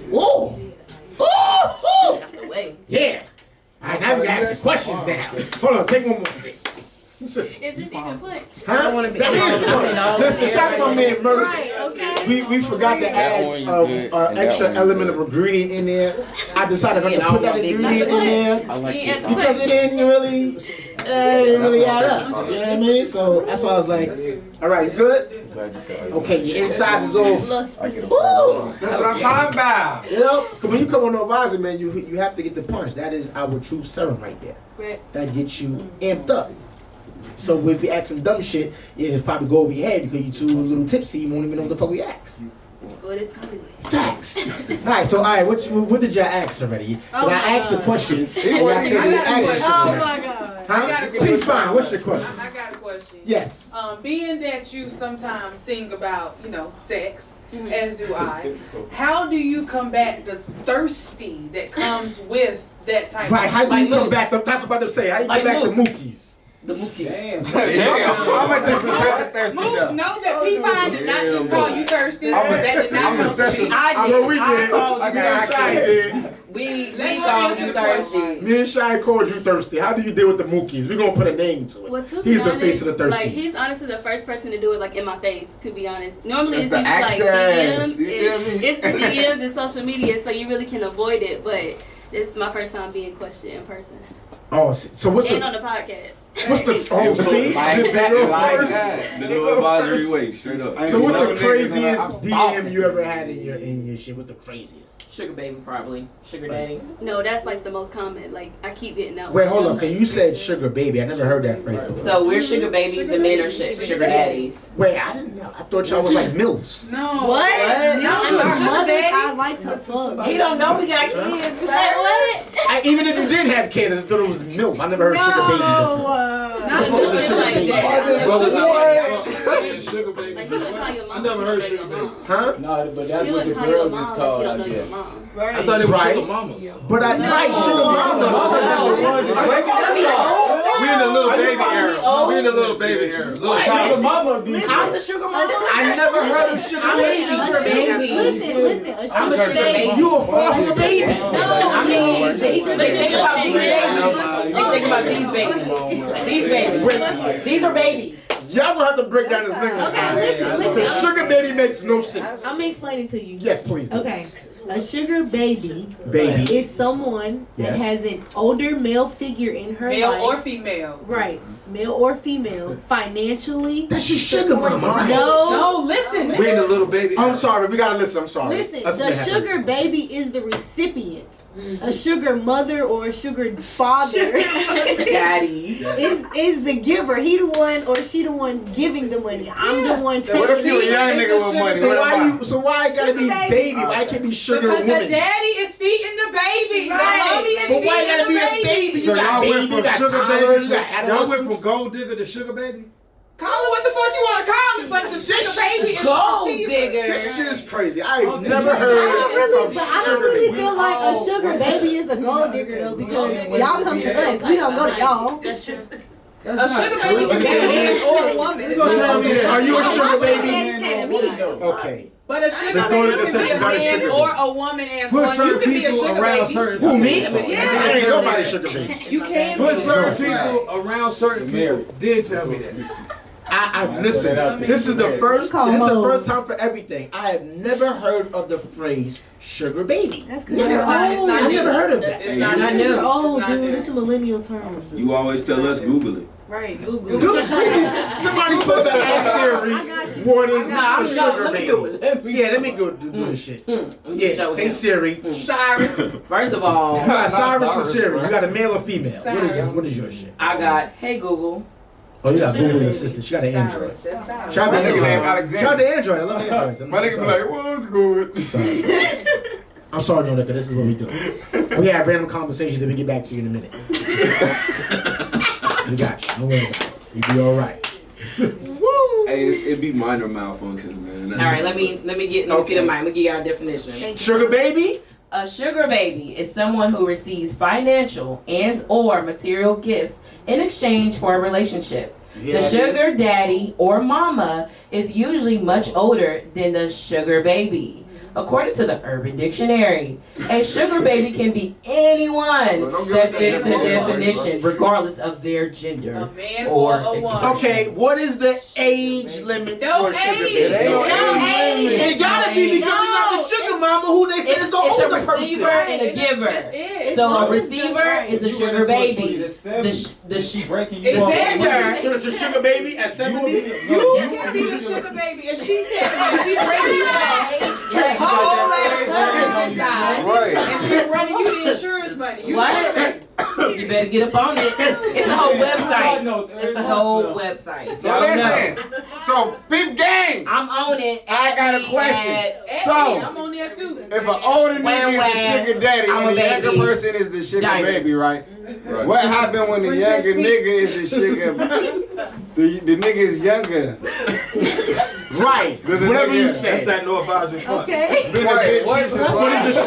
Whoa. Oh. out the way. Yeah. All right, now we gotta ask some questions now. Hold on. Take one more sip. Is this even punch? Huh? I wanna be- That is. Listen, shout out to my man Murph. Right, okay. We forgot to add our extra element of ingredient in there. I decided not to put that ingredient in there I like He this. asked because it didn't really. it didn't really add up. You know what I mean? So that's why I was like, all right, you good? Okay, your insides is all. Woo! That's what I'm talking about. You know, because when you come on NoAdvisory, man, you have to get the punch. That is our true serum right there. Right. That gets you amped up. So if you ask some dumb shit, it'll probably go over your head because you're too little tipsy. You won't even know what the fuck we asked. Well, it's coming. Facts. All right. What did y'all ask already? Oh I asked a question. And y'all said I we got a asked question. a Oh question. my God. Huh? I got a Be question. fine. What's your question? I got a question. Yes. Being that you sometimes sing about, sex, as do I, how do you combat the thirsty that comes with that type Right. of How do you come back? That's what I'm about to say. How you come back to Mookies? The Mookies. I'm a different type of thirsty Mook, though. know that P5 did not just call you thirsty. I'm That did not I'm come obsessive. from me. I did. What we I did. called I you got Me and Shy did. We Let her called answer you the thirsty. question. Me and Shy called you thirsty. How do you deal with the Mookies? We're gonna put a name to it. Well, to be He's honest, the face of the thirsties. like he's honestly the first person to do it like in my face. To be honest, normally It's it's the usually like access, DMs. you feel me? It's the DMs and social media, so you really can avoid it. But this is my first time being questioned in person Oh, so what's and the on the podcast. what's the see? Like that, like that. The NoAdvisory way, straight up. So what's the Niggas, I'm craziest stalking. DM you ever had in your shit? What's the craziest? Sugar baby, probably. Sugar daddy. No, that's like the most common. Like I keep getting out. Wait, hold up. Cause you said sugar baby. I never heard that phrase before. So we're sugar babies and men are sugar daddies. Wait, I didn't know. I thought y'all was like MILFs. No. What? No, Our sugar mothers, daddy. I like to fuck. He don't know we got kids. Say what? Even if you didn't have kids, I just thought it was MILF. I never heard sugar baby before. Not Before it was a just sugar like baby. that. Sugar baby. Like you would call your mom. I never heard sugar baby. Huh? No, but that's You what would the call your girls mom is if called, you don't I know your guess. mom. I thought it was Right. sugar mamas. But I like sugar mama. We in the little baby era. We in the little baby era. Little Sugar mama be I'm the sugar mama. I never heard of sugar I'm a baby. sugar baby. Listen. I'm a sugar baby. You a far from a baby. I mean, they think about these babies. They think about these babies. These babies. These are babies. Y'all gonna have to break down this thing. Okay, listen. Sugar baby makes no sense. I'm explaining to you. Yes, please. Do. Okay. A sugar baby Baby. is someone that Yes. has an older male figure in her Male life. or female. Right. Male or female. Financially. That's your sugar mama, right? No, listen. We in the little baby era. I'm sorry, we gotta listen. I'm sorry. Listen, Let's the get happy. sugar baby is the recipient. A sugar mother or a sugar father Daddy. is the giver. He the one or she the one giving the money. I'm the one taking What if you a it. young nigga with money? So What why am I? why it gotta be Sugar baby? baby. Why it can't be sugar Because the woman? daddy is feeding the baby. Right. The mommy is But why it feeding gotta the be a baby? So You got y'all baby, went you from got sugar toddlers, baby you got to y'all went adolescents. from gold digger to sugar baby? Call it what the fuck you want to call it, but the sugar baby is Gold the receiver. digger. This shit is crazy. I've never I heard don't really, of but I sugar don't really baby. feel like a sugar baby is a gold digger though, because y'all come to us, we don't go to y'all. That's true. A sugar baby can be a man or a woman. You gonna tell me that? Are you a sugar baby? Daddy's came to me. Okay. But a sugar Let's go to baby the can be session a about a man sugar or baby. a woman as Put one. You certain can be a people sugar around baby. certain Who, me? Yeah. I ain't nobody sugar baby. You can Put be. certain people around certain people. Then tell me that. I listen. This is the first. Call This is the Mo. first time for everything. I have never heard of the phrase sugar baby. That's It's not I new. never heard of that. It's not I new. knew. Oh, It's not dude, new. it's a millennial term. You always tell us Google it. Right, Somebody put that ask Siri. What is a sugar Let me baby? do it. Yeah, let me go do this shit. Yeah, say Siri. Cyrus. First of all, You got Cyrus and Siri. You got a male or female? What is your shit? I got, hey Google. Oh, you got Google Assistant. She got an Android. That's Cyrus. Shout out My to nigga named Android. Alexander. Shout out to Android. I love Androids. My nigga be like, what's good? Sorry. I'm sorry, Nauticah. This is what we do. We have random conversations that we get back to you in a minute. We got you. Don't worry about it. You be all right. Hey, it be minor malfunctions, man. All right, let me get the mic. Let me give y'all a definition. Sugar baby? A sugar baby is someone who receives financial and or material gifts in exchange for a relationship. The sugar daddy or mama is usually much older than the sugar baby. According to the Urban Dictionary, a sugar baby can be anyone that fits the definition, regardless of their gender A man or or a woman. Okay, what is the age limit No for a sugar age. baby? There's no age. It gotta be because you're not the sugar mama who they say is the older person. It's a receiver and a giver. So a receiver is a sugar baby. The sender. So it's a sugar baby at 70? You can be the sugar baby. If she's 70, she breaking you off. Her whole ass husband just died. Right. And she running you the insurance money. You What? You better get up on it. It's a whole website. It's a whole website. So listen. So big gang. I'm on it. I got a question. So I'm on there too. if an older nigga is the sugar daddy and the younger person is the sugar baby, right? What happened when the younger nigga is the sugar? The nigga is younger. Right. Whatever you say. That's that NoAdvisory Podcast. Okay. Then the bitch What is a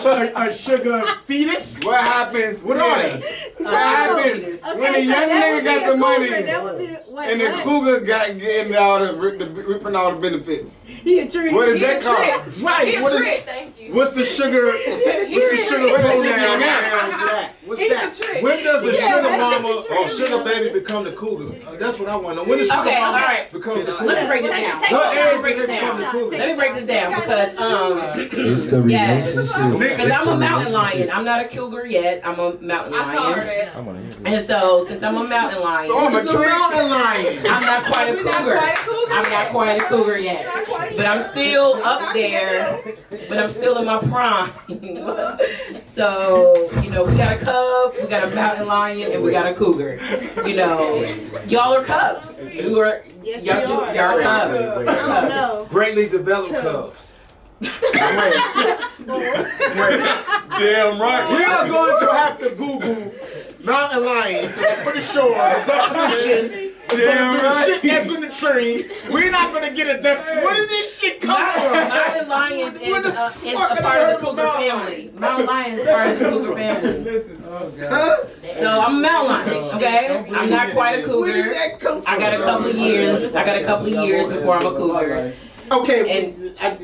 sugar fetus? What happens? What are they? What happens when the young nigga got the money and the cougar got getting all the ripping all the benefits? What is that called? Right. Thank you. What's the sugar? What's the sugar pronoun now? What's that? When does the sugar mama or sugar baby become the cougar? That's what I want to know. When does sugar Okay, all mama right. become the cougar? Let me break this down. What Let age me break did this they become the down. cougar? Let me break this down because It's the relationship. because I'm a mountain lion. I'm not a cougar yet. I'm a mountain I told her lion. that. And so since I'm a mountain lion, So I'm a mountain lion. I'm not quite a We're not cougar. quite a cougar I'm not yet. quite a cougar yet. Not quite But I'm yet. still up there. But I'm still in my prime. So, you know, we got a cub, we got a mountain lion, and we got a cougar. You know, y'all are cubs. You are, y'all are cubs. I don't know. Greatly developed cubs. Damn right. We are going to have to Google mountain lion. I'm pretty sure the definition is going to be the shit that's in the tree. We're not going to get a where did this shit come from? Mountain lions is a part of the cougar family. Mountain lion is part of the cougar family. So I'm a mountain lion, okay? I'm not quite a cougar. I got a couple of years. I got a couple of years before I'm a cougar. Okay, and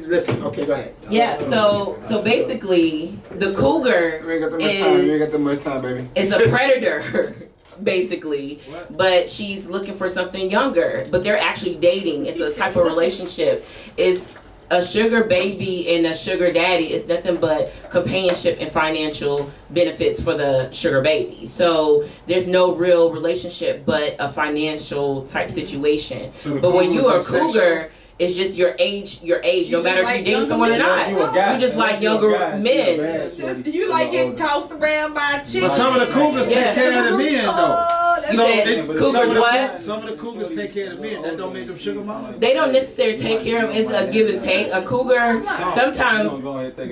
listen. Okay, go ahead. Yeah. So basically, the cougar You ain't got that much time. You ain't got that much time, baby. is a predator. Basically, but she's looking for something younger. But they're actually dating. It's a type of relationship. It's a sugar baby and a sugar daddy is nothing but companionship and financial benefits for the sugar baby. So there's no real relationship, but a financial type situation. But when you are a cougar, it's just your age. No matter if you're dating someone or not, you just like younger men. You like getting tossed around by chicks. But some of the cougars take care of the men though. You said cougars what? Some of the cougars take care of the men. That don't make them sugar mamas. They don't necessarily take care of them. It's a give and take. A cougar sometimes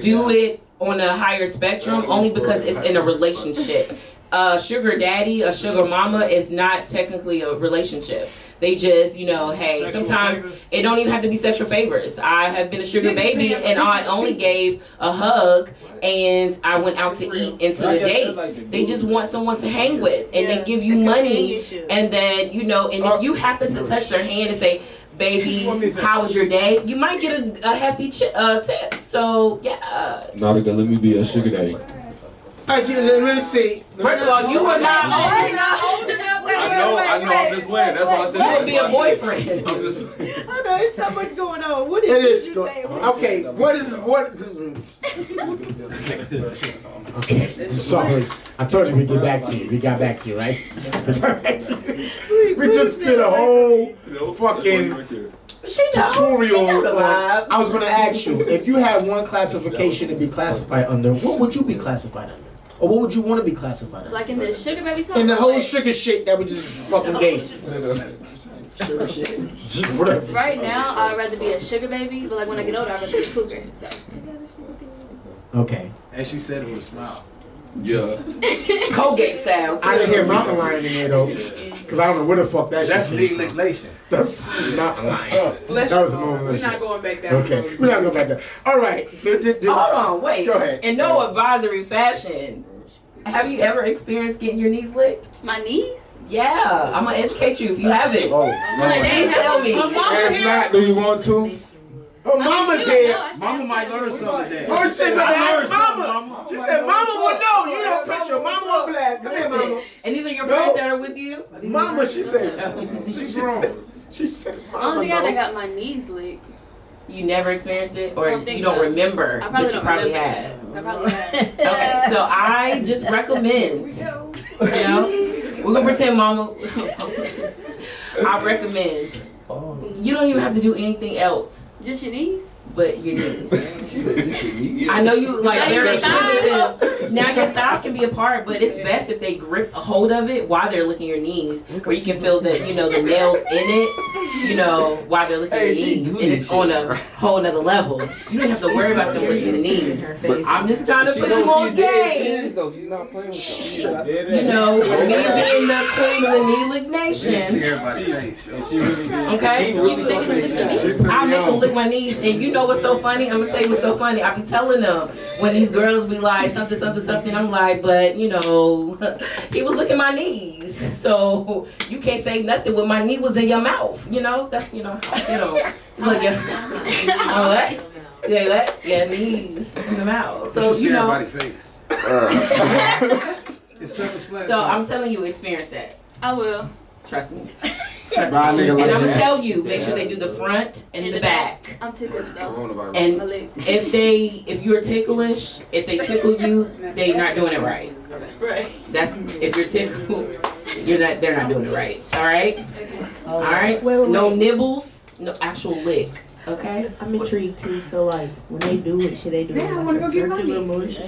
do it on a higher spectrum only because it's in a relationship. A sugar daddy, a sugar mama is not technically a relationship. They just, you know, hey, sometimes it don't even have to be sexual favors. I have been a sugar baby and I only gave a hug and I went out to eat into the date. They just want someone to hang with and they give you money and then, you know, and if you happen to touch their hand and say, baby, how was your day? You might get a hefty tip. So, yeah. Nauticah, let me be a sugar daddy. Let me see. First of all, you were not old enough. I know, I'm just playing. That's why I said you would be a boyfriend. I know, there's so much going on. What It did is. you say? Okay, what? Okay, sorry. I told you we get back to you. We got back to you, right? We got back to you. We just did a whole fucking tutorial. I was going to ask you, if you had one classification to be classified under, what would you be classified under? Or what would you want to be classified under? Like in the sugar baby talk? In the whole sugar shit that we just fucking gave. Sugar shit. Whatever. Right now, I'd rather be a sugar baby, but like when I get older, I'd rather be a cougar. So. Okay. And she said it with a smile. Yeah. Colgate style. I didn't hear mountain lion in there though, because I don't know where the fuck that That's shit came from. legalization. That's mountain lion. That was a moment. We're not going back down. Okay, we're not going back there. All right. Hold on, wait. Go ahead. In no advisory fashion, have you ever experienced getting your knees licked? My knees? Yeah, I'm gonna educate you if you haven't. Please tell me. If not, do you want to? Oh, mama's here. Mama might learn something today. Oh, shit, but I ask learned mama. something, She said, mama will know. You don't put your mama on blast. Come here, mama. And these are your friends that are with you? Mama, she said. She said, I don't think I got my knees licked. You never experienced it, or don't think you don't so. remember, I probably but you don't probably remember. had. I probably had. Okay, so I just recommend, you know, we're gonna pretend mama. I recommend, you don't even have to do anything else. Just your knees? But your knees. I know you like very sensitive. Now your thighs can be apart, but it's best if they grip a hold of it while they're licking your knees, where you can feel the, you know, the nails in it, you know, while they're licking your knees, and it's on a whole nother level. You don't have to worry about them licking the knees. But I'm just trying to put you on game. She's not playing with you. You know, me being the queen of the knee lick nation. Okay, I make them lick my knees, and you know what's so funny? I'm gonna tell you what's so funny. I be telling them when these girls be like something, something, something. I'm like, but you know, he was licking my knees, so you can't say nothing when my knee was in your mouth. You know, that's you know, look at yeah, knees in the mouth. So you know. So I'm telling you, experience that. I will. Trust me. And I'm gonna tell you, make sure they do the front and the back. I'm ticklish though. And if you're ticklish, if they tickle you, they're not doing it right. Right. That's if you're tickled, they're not doing it right. All right. Okay. All right. No nibbles, no actual lick. Okay. I'm intrigued too. So like when they do it, should they do it I like wanna a go get my circular knees. motion?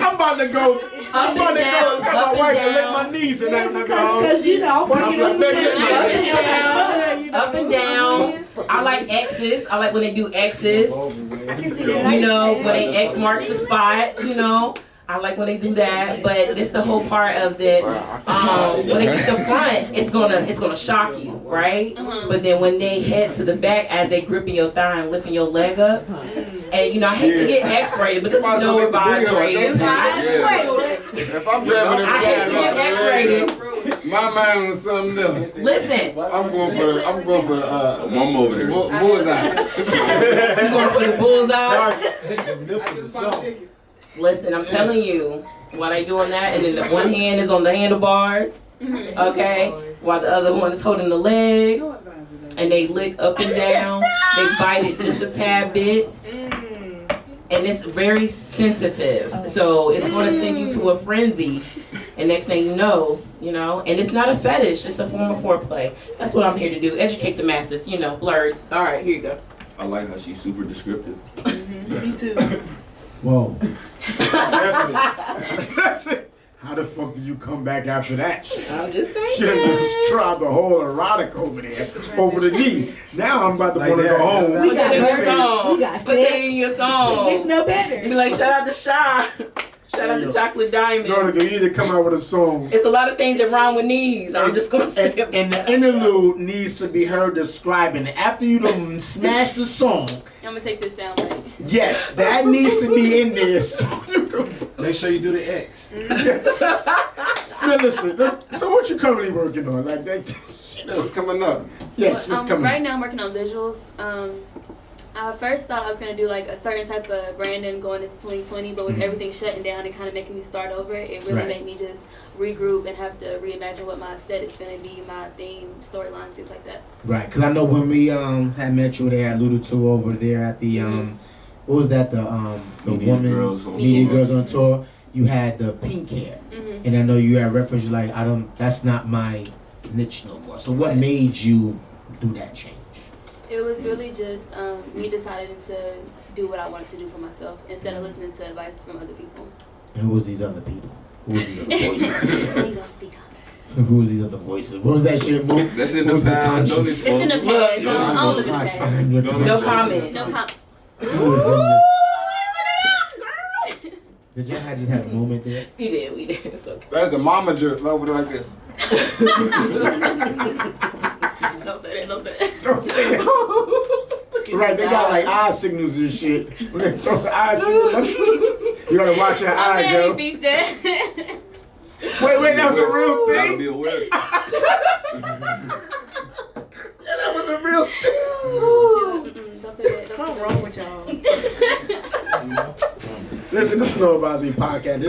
I'm about to go. I'm about to go tell my wife to lick my knees and then Because you know, up and down. I like X's. I like when they do X's. I can see that. You know, when they X marks the spot. You know, I like when they do that. But it's the whole part of that. When they get to the front, it's gonna shock you, right? But then when they head to the back, as they gripping your thigh and lifting your leg up, and you know, I hate to get X-rated, but this is no advisory. If I'm grabbing I hate to get X-rated. my mind was something else. Listen, I'm going for the Mom over there. bullseye. I'm going for the bullseye. Listen, I'm telling you, while they doing that, and then the one hand is on the handlebars, okay, while the other one is holding the leg, and they lick up and down, they bite it just a tad bit, and it's very sensitive, so it's going to send you to a frenzy, and next thing you know, and it's not a fetish, it's a form of foreplay. That's what I'm here to do, educate the masses, blurs. All right, here you go. I like how she's super descriptive. Me too. Whoa. How the fuck did you come back after that? I'm just saying. Should have described the whole erotic over there, over the knee. Now I'm about to want to go home. We got your song. We got Put that in your song. It's no better. Be like, shout out to Shy. Shout out to Chocolate Diamond. Nauticah, you need to come out with a song. It's a lot of things that rhyme with knees. I'm just gonna say it. And the interlude needs to be heard describing it. After you done smash the song, I'm gonna take this down right. yes, that needs to be in there. So you can, Make sure you do the X. now listen, so what you currently working on? Like that shit. What's coming up? Yes, what's coming Right now I'm working on visuals. I first thought I was going to do like a certain type of branding going into 2020, but with everything shutting down and kind of making me start over, it really made me just regroup and have to reimagine what my aesthetic's going to be, my theme, storyline, things like that. Right, because I know when we had met you there, alluded to over there at the, what was that, the Media Girls on Tour, you had the pink hair. And I know you had referenced like, that's not my niche no more. So what made you do that change? It was really just me deciding to do what I wanted to do for myself instead of listening to advice from other people. And who was these other people? Who was these other voices? You gonna speak on it. Who was these other voices? What was that shit, Mook? That's in the past. It's in the past. I don't live in the past. No comment. No comment. Who was in the... Did y'all just have a moment there? We did. It's okay. That's the mama jerk over there like this. Don't say that. Don't say that. Right, they got like eye signals and shit. When they throw the eye signals, you gotta watch your eyes, yo. Beep that. Wait, that was a real Gotta thing? be aware. Yeah, that was a real thing. Don't say that. Something wrong with y'all. Listen, this is NoAdvisory Podcast.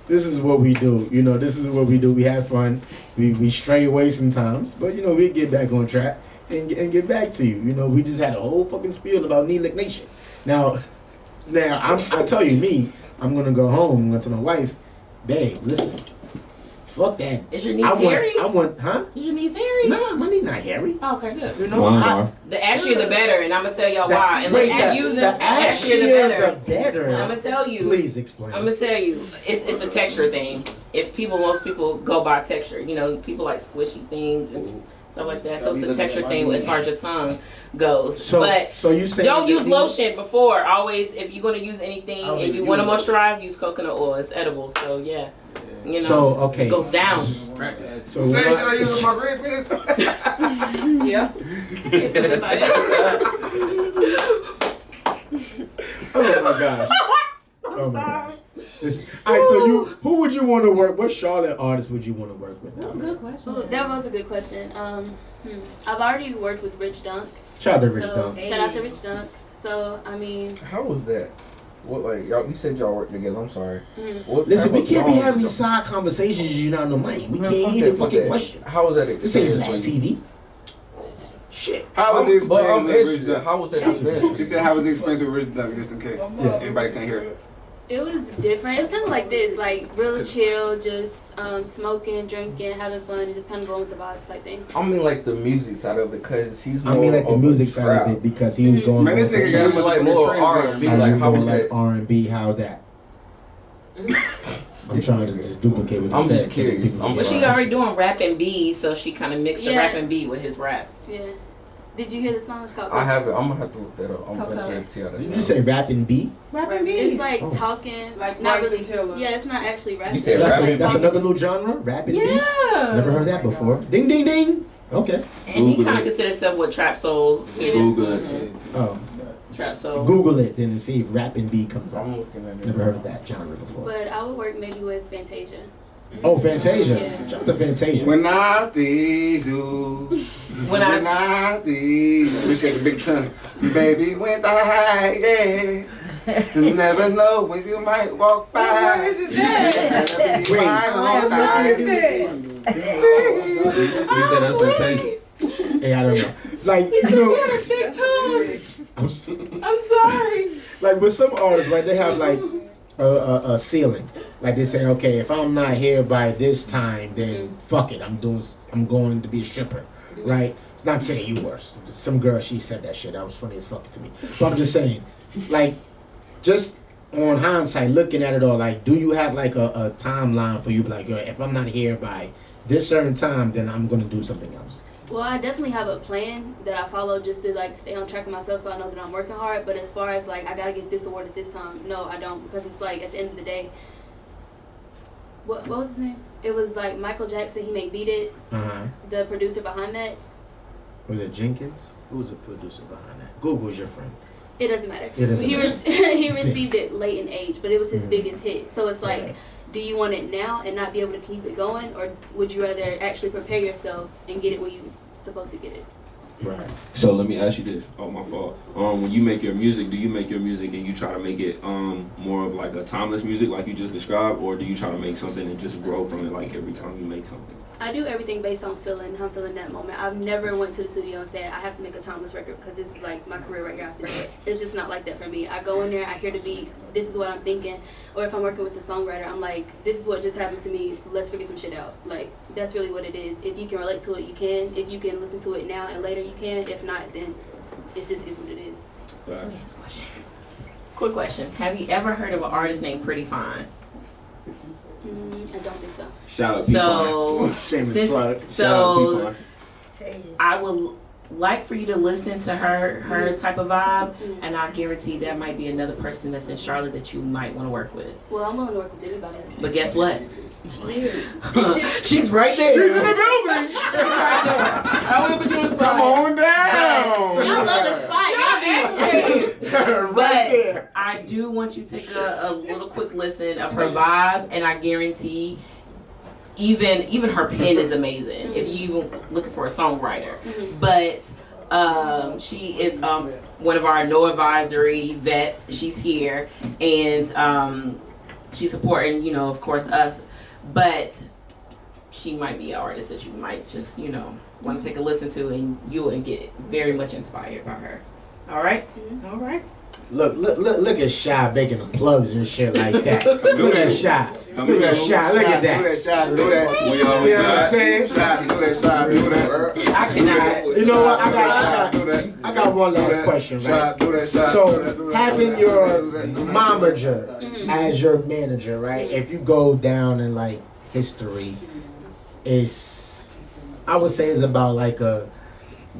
This is what we do. This is what we do. We have fun. We stray away sometimes, but we get back on track. and get back to you. You know, we just had a whole fucking spiel about Knee Lick Nation. Now I tell you, I'm gonna go home. I'm gonna tell my wife, babe, listen, fuck that. Is your knees hairy? Huh? Is your knees hairy? No, my knees not hairy. Oh, okay, good. You know, the ashier the better, and I'm gonna tell y'all why. And the ashier the better. I'm gonna tell you. Please explain. I'm gonna tell you. It's a texture thing. Most people go by texture. You know, people like squishy things and stuff like that. So it's a texture thing as far as your tongue goes. So you say don't use lotion before. Always, if you're gonna use anything and you want to moisturize, use coconut oil. It's edible. So yeah. You know, so okay, it goes down. So say should I use my red pen? Yeah. Oh my gosh. Oh my gosh. All right, so who would you want to work? What Charlotte artist would you want to work with? Good question. Oh, that was a good question. I've already worked with Rich Dunk. Shout out to Rich Dunk. Shout out to Rich Dunk. So I mean, how was that? What, like, y'all, you said y'all work together. I'm sorry. Listen, we can't be having these side conversations. You're not on the mic. We can't hear the fucking question. How was that experience? This ain't Black TV. Shit. How was the experience with Rich Dunk? How was that experience? He said, how was the experience with Rich Dunk, just in case anybody can hear it. It was different. It's kind of like this, like real chill, just smoking, drinking, having fun, and just kind of going with the vibes type thing. I mean, like the music side of it, because he's more. I mean, like the music side of it, because he was going. Man, this nigga got him like more R&B. Like how was that? R&B, how that? I'm trying to just duplicate what I'm he said. just curious. But she already doing rap and B, so she kind of mixed the rap and B with his rap. Yeah. Did you hear the song? It's called Coca. I have it. I'm gonna have to look that up. I'm gonna see how that. Did you say rap and B? Rap and B. It's like talking, like not Bryson really. Tiller. Yeah, it's not actually rap. So that's another little genre, rap and B. Never heard that before. Ding ding ding. Okay. And he kind of considers himself with trap soul. Google it. Oh. Trap soul. Google it then and see if rap and B comes up. I'm looking at it. Never heard of that genre before. But I would work maybe with Fantasia. Oh, Fantasia. Yeah. Shout out to Fantasia. When I do. When I do. Appreciate the big tongue. Baby, when I, you never know when you might walk by. Where is his dad? Wait. You said that's Fantasia. Hey, I don't know. Like, you know. I'm sorry. Like with some artists, right? They have like a ceiling. Like they say, okay, if I'm not here by this time, then fuck it. I'm going to be a stripper, right? It's not saying you were. Some girl, she said that shit. That was funny as fuck to me. But I'm just saying, like, just on hindsight, looking at it all, like, do you have like a timeline for you? Like, if I'm not here by this certain time, then I'm gonna do something else. Well, I definitely have a plan that I follow just to like stay on track of myself, so I know that I'm working hard. But as far as like I gotta get this award at this time, no, I don't, because it's like at the end of the day. What was his name? It was like Michael Jackson. He made Beat It. The producer behind that. Was it Jenkins? Who was the producer behind that? Google's your friend. It doesn't matter. It doesn't matter. He received it late in age, but it was his biggest hit. So it's like, do you want it now and not be able to keep it going, or would you rather actually prepare yourself and get it when you're supposed to get it? Right. So let me ask you this. Oh, my fault. When you make your music, do you make your music and you try to make it more of like a timeless music like you just described, or do you try to make something and just grow from it like every time you make something? I do everything based on feeling. I'm feeling that moment. I've never went to the studio and said I have to make a timeless record because this is like my career right here. It's just not like that for me. I go in there, I hear the beat, this is what I'm thinking. Or if I'm working with a songwriter, I'm like, this is what just happened to me. Let's figure some shit out. Like, that's really what it is. If you can relate to it, you can. If you can listen to it now and later, you can. If not, then it just is what it is. Next question. Quick question. Have you ever heard of an artist named Pretty Fine? I don't think so. Shout out So I would like for you to listen to her type of vibe, and I guarantee that might be another person that's in Charlotte that you might want to work with. Well, I'm willing to work with anybody. But guess what? She's right there. She's in the building. She's right there. I will put you on the spot. Come on down. Y'all love the spot. But I do want you to take a little quick listen of her vibe, and I guarantee even her pen is amazing if you even looking for a songwriter. But she is one of our NoAdvisory vets. She's here, and she's supporting, of course, us. But she might be an artist that you might just, want to take a listen to, and you will get very much inspired by her. All right? All right. Look at Shy making the plugs and shit like that. Look at Shy. Look at Shy. Look at that. Do that, Shy. Do that. We all You know what I'm saying? Shy. Do that, Shy. Do that. I cannot. You know what? I got one last question, right? So having your momager as your manager, right? If you go down in like history, I would say it's about like a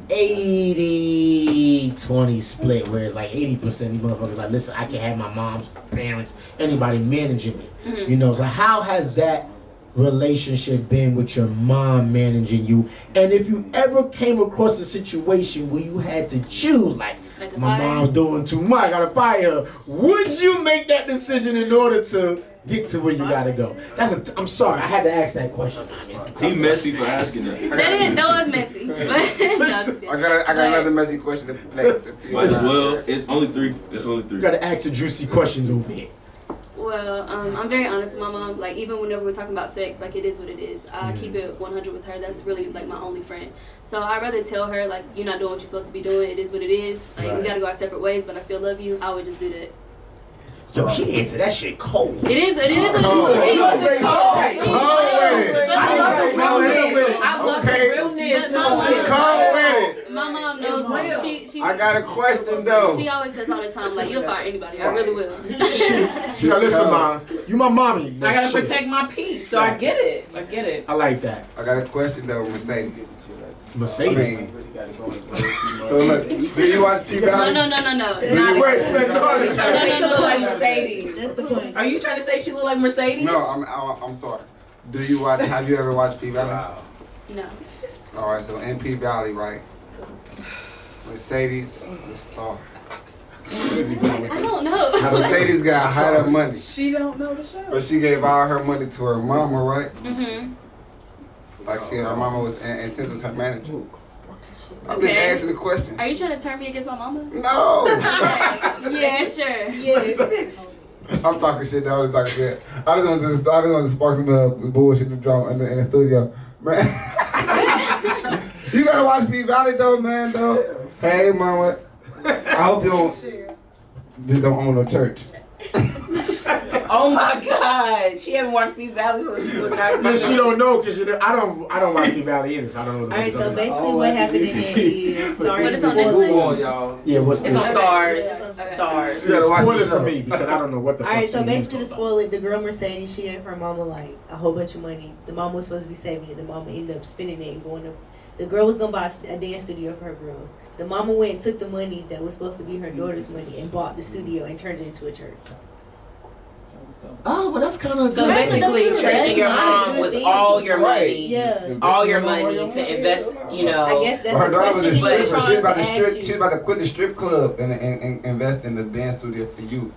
80-20 split, where it's like 80% of these motherfuckers like, listen, I can have my mom's parents, anybody managing me. You know, so how has that relationship been with your mom managing you? And if you ever came across a situation where you had to choose, like my mom's doing too much, I gotta fire her, would you make that decision in order to get to where you gotta go? I'm sorry, I had to ask that question. He messy for asking that. That was messy. I got another messy question next. Might as well. It's only three. You gotta ask the juicy questions over here. Well, I'm very honest with my mom. Like, even whenever we're talking about sex, like, it is what it is. I keep it 100 with her. That's really, like, my only friend. So I'd rather tell her, like, you're not doing what you're supposed to be doing. It is what it is. Like, we gotta go our separate ways, but I still love you. I would just do that. Yo, she answered that shit cold. It is what it is. I love the realness. She cold with it. My mom knows me. She I got a question though. She always says all the time, like, you'll fire anybody. I really will. She gotta listen, mom. You my mommy. I gotta protect my peace, so I get it. I like that. I got a question though, Mercedes. Mercedes. So look, do you watch P-Valley? No. Are you trying to say she look like Mercedes? No, I'm sorry. Do you watch? Have you ever watched P-Valley? No. All right, so in P-Valley, right? Mercedes was the star. I don't know. Mercedes got higher money. She don't know the show. But she gave all her money to her mama, right? Mm-hmm. Like her mama was, and since was her manager. I'm just asking the question. Are you trying to turn me against my mama? No. Yes, sure. Yes. I'm talking shit though. I'm talking shit. I just want to spark some bullshit in the drama in the studio, man. You gotta watch P-Valley though, man. Though. Hey, mama. I hope you just don't own no church. Oh my God, she haven't watched P-Valley, so she would not. Yeah, she don't know because I don't watch P-Valley either, so I don't know. Alright, so basically what happened in there is, sorry, But it's on Netflix. Yeah, what's It's on Stars. Stars. Yeah, spoil it for me because I don't know what the. Alright, so basically to spoil it, the girl Mercedes, she gave her mama like a whole bunch of money. The mama was supposed to be saving it. The mama ended up spending it and going to. The girl was gonna buy a dance studio for her girls. The mama went and took the money that was supposed to be her daughter's money and bought the studio and turned it into a church. Oh, well, that's kind of So basically, trusting your mom with all your money, Yeah. all your money to invest. You know, I guess that's Her the daughter was a question. stripper. She's about to strip. She's about to quit the strip club and invest in the dance studio for youth.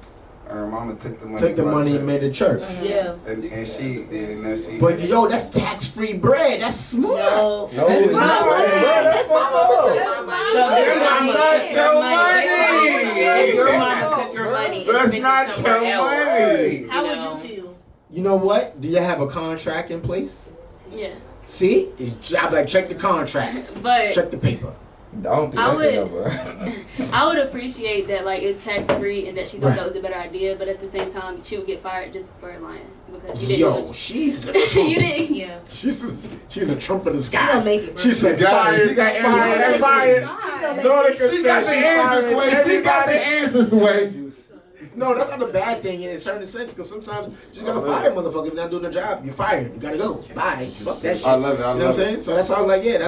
Her mama took the money. Took the money and made a church. Yeah. And she. But yo, that's tax-free bread. That's smart. No. That's not So your mama took your money. If your mama took your money, that's not your money. How would you feel? You know what? Do you have a contract in place? Yeah. See, I'm like, check the contract. But Check the paper. I don't think that's enough, I would appreciate that, like, it's tax free and that she thought Right. that was a better idea, but at the same time, she would get fired just for lying because you didn't. Yo, she's a you Trump. didn't. Yeah. She's a Trump in the She sky. gonna make it, bro. She said fired. She got fired. Nauticah She said got the answers fired way. She got the answers way. No, that's not a bad thing in a certain sense, because sometimes you just gotta fire a motherfucker if you're not doing the job. You're fired. You gotta go. Bye. Fuck that shit. I love it. You know what I'm saying? So that's why I was like, yeah,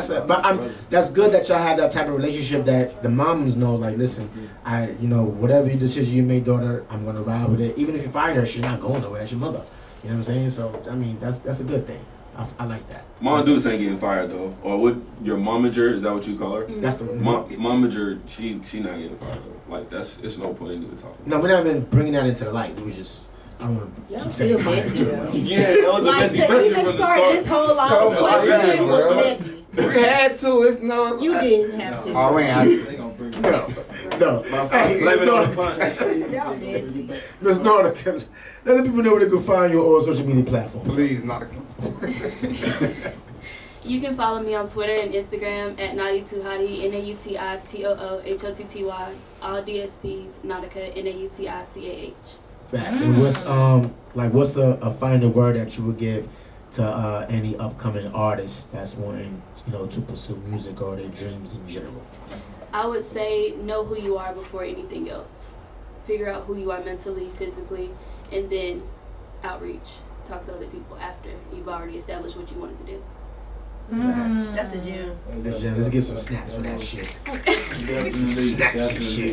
that's good that y'all have that type of relationship that the moms know, like, listen, whatever decision you make, daughter, I'm gonna ride with it. Even if you fire her, she's not going nowhere. It's your mother. You know what I'm saying? So I mean, that's a good thing. I like that. Mom Deuce ain't getting fired though. Or what? Your momager? Is that what you call her? That's the momager. She not getting fired though. Like it's no point in even talking. No, we're not even bringing that into the light. We was just. I don't want to keep saying messy, though. Yeah, that was a Like, messy to question even from the start start. this whole long question was messy. We had to. It's no. You didn't have to. Oh, we ain't have to. No. Hey, Blame it on the pun. Miss Nauticah, let the people know where they can find you on all social media platforms. Please, not. You can follow me on Twitter and Instagram at Nautitohotty, Nautitoohotty, all DSPs, Nauticah, Nauticaah. Facts. And what's a final word that you would give to any upcoming artists that's wanting, to pursue music or their dreams in general? I would say know who you are before anything else. Figure out who you are mentally, physically, and then outreach. Talk to other people after you've already established what you wanted to do. That's a gem. Let's give some snaps for that shit. Definitely.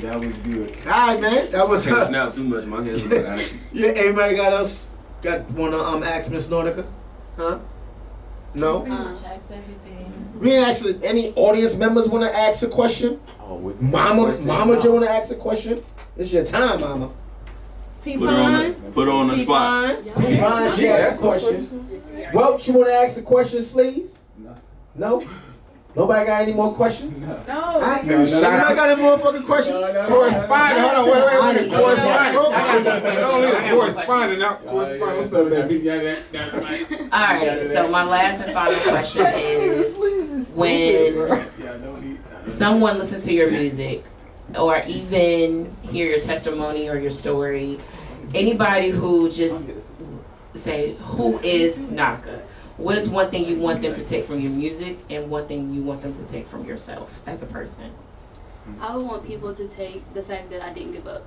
That was good. All right, man. That was. Can't snap too much. My hands are ashy. Yeah. Anybody wanna ask Miss Nauticah? Huh? No. We didn't ask any audience members wanna ask a question. Mama Joe wanna ask a question. It's your time, Mama. Put her on the spot. Fine, she asked a question. Well, she wanna ask a question, Sleeves? No? Nobody got any more questions? No. Nobody got any motherfucking questions? Correspondent. Hold on. Wait a minute. Correspondent. Don't leave a correspondent out. Correspondent. What's up, baby? Alright, so my last and final question is, when someone listens to your music or even hear your testimony or your story, anybody who just say, who is Nauticah? What is one thing you want them to take from your music and one thing you want them to take from yourself as a person? I would want people to take the fact that I didn't give up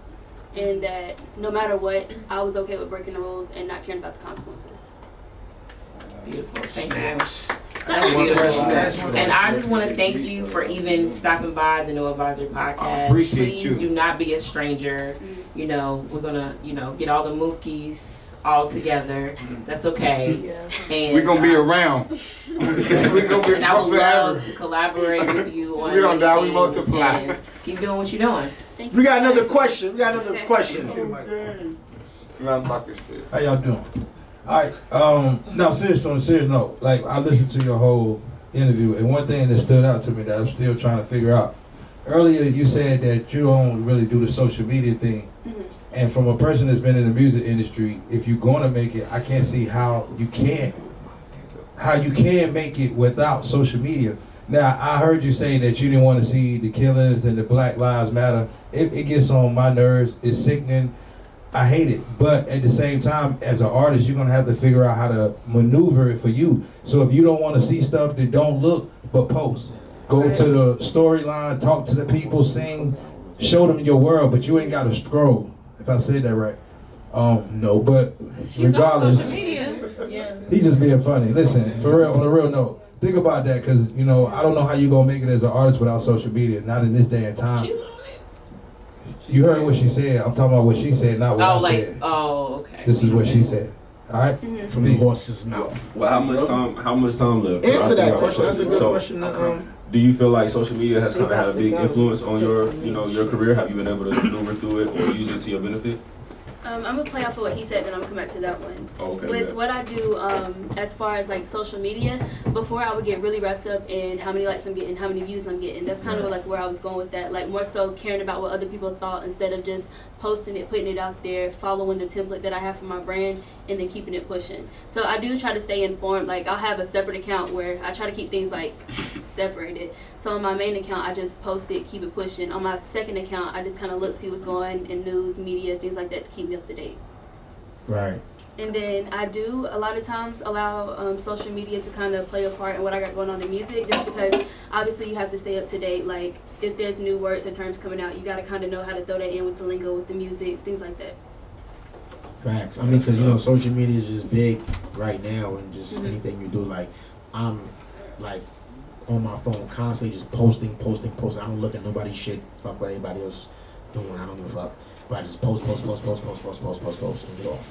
and that no matter what, I was okay with breaking the rules and not caring about the consequences. Beautiful. Thank you. That's beautiful. And I just want to thank you for even stopping by the NoAdvisory Podcast. Appreciate you. Please do not be a stranger. We're gonna, get all the Mookies all together. That's okay. And We're gonna be around. We're gonna be and I would forever. love to collaborate with you on We don't die, we things multiply. and keep doing what you're doing. We got another question. I'm talking shit. How y'all doing? All right. No, serious on a serious note. Like, I listened to your whole interview, and one thing that stood out to me that I'm still trying to figure out. Earlier, you said that you don't really do the social media thing. And from a person that's been in the music industry, if you're going to make it, I can't see how you can make it without social media. Now, I heard you say that you didn't want to see the killings and the Black Lives Matter. It gets on my nerves. It's sickening. I hate it. But at the same time, as an artist, you're going to have to figure out how to maneuver it for you. So if you don't want to see stuff, then don't look, but post. Go to the storyline, talk to the people, sing, show them your world, but you ain't got to scroll. If I said that right. No, but regardless, he's just being funny. Listen, for real, on a real note, think about that, because, I don't know how you going to make it as an artist without social media, not in this day and time. You heard what she said. I'm talking about what she said, not what I said. Oh, okay. This is what she said. All right? From the horse's mouth. Well, how much time left? Answer that question. That's a good question. Do you feel like social media has kind of had a big influence on your career? Have you been able to maneuver through it or use it to your benefit? I'm gonna play off of what he said, then I'm gonna come back to that one. Okay. With what I do, as far as like social media, before I would get really wrapped up in how many likes I'm getting, how many views I'm getting. That's kind of like where I was going with that. Like more so caring about what other people thought instead of just posting it, putting it out there, following the template that I have for my brand, and then keeping it pushing. So I do try to stay informed. Like I'll have a separate account where I try to keep things like separated. So on my main account, I just post it, keep it pushing. On my second account, I just kind of look, see what's going in news, media, things like that to keep me up to date. Right. And then I do a lot of times allow social media to kind of play a part in what I got going on in music, just because obviously you have to stay up to date. Like if there's new words and terms coming out, you got to kind of know how to throw that in with the lingo, with the music, things like that. Facts. I mean, because social media is just big right now, and just anything you do, like I'm like on my phone constantly just posting. I don't look at nobody's shit. Fuck what anybody else doing. I don't give a fuck. But I just post and get off.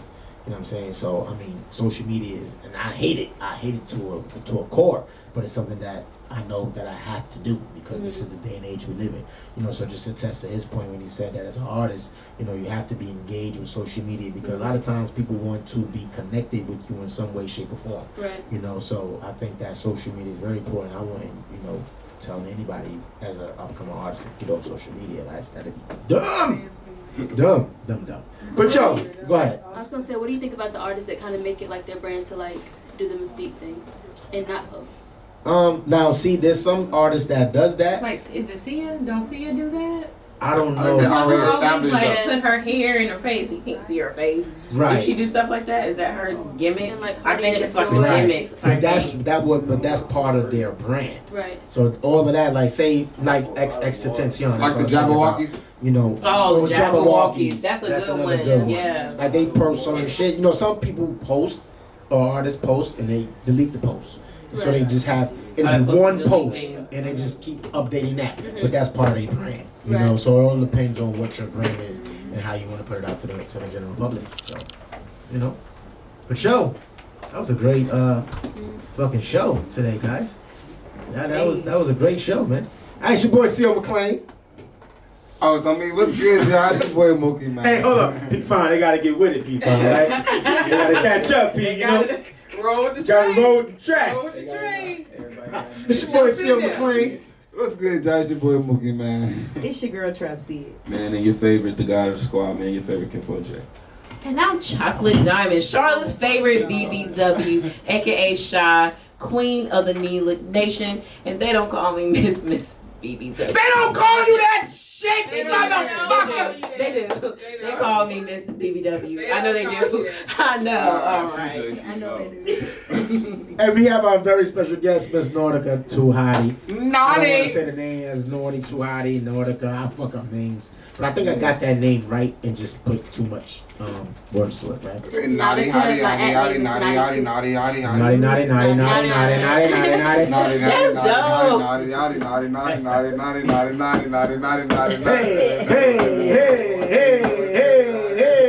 You know what I'm saying? So I mean, social media is, and I hate it. I hate it to a core. But it's something that I know that I have to do because this is the day and age we live in. So just to attest to his point when he said that as an artist, you have to be engaged with social media because a lot of times people want to be connected with you in some way, shape, or form. Right. So I think that social media is very important. I wouldn't, telling anybody as an upcoming artist to get off social media. That's gotta be dumb. But go ahead. I was gonna say, what do you think about the artists that kind of make it like their brand to like do the mystique thing and not post? Now see, there's some artists that does that. Like, is it Sia? Don't Sia do that? I don't know. They already Always established like that. put her hair in her face. You can't see her face. Right. Does she do stuff like that? Is that her gimmick? And, like, I think it's like a Right. gimmick But type that's thing. that's part of their brand. Right. So all of that, like say like XXXTentacion, Like the Jabberwockies? You know. Oh, the Jabberwockies. That's a good another one. Yeah. Like they post certain shit. You know, some people post or artists post and they delete the post. And so they Right. just have it'll Oh, be that one post post delete thing. and they just keep updating that. Mhm. But that's part of their brand. You Right. know, so it all depends on what your brand is and how you want to put it out to the general public. So, you know. But show. That was a great fucking show today, guys. Yeah, that was a great show, man. Hey, it's your boy C.O. McClain. Oh, so I mean, what's good, y'all? It's your boy Mookie, man. Hey, hold up. P Fine, they gotta get with it, P Fine, right? They gotta catch up, P, you know? Roll the Gotta train. roll the tracks. Roll the train. It's your boy C.O. McClain. What's good, y'all? It's your boy Mookie, man. It's your girl Trap Seed. Man, and your favorite, the guy of the squad, man, your favorite Ken J. And I'm Chocolate Diamond, Charlotte's favorite BBW, aka Shy, Queen of the Nation, and they don't call me Miss BBW. They don't call you that shit, motherfucker! They do. They call me Miss BBW. They I know they don't call do. you I know. All right. I know they do. And we have our very special guest, Miss Nauticah Hotty. I don't want to Naughty! say the name as Hotty, Nauticah. I fuck up names. But I think I got that name right and just put too much words to it, right? Naughty, hotty, hotty, hotty, naughty, hotty, naughty, hotty, hotty. Naughty, naughty, naughty, naughty, naughty, naughty, naughty, naughty. Naughty, That's dope. naughty, naughty, naughty, naughty, naughty, naughty, naughty, naughty, naughty, naughty, naughty, naughty. Hey, hey, hey, hey, hey, hey,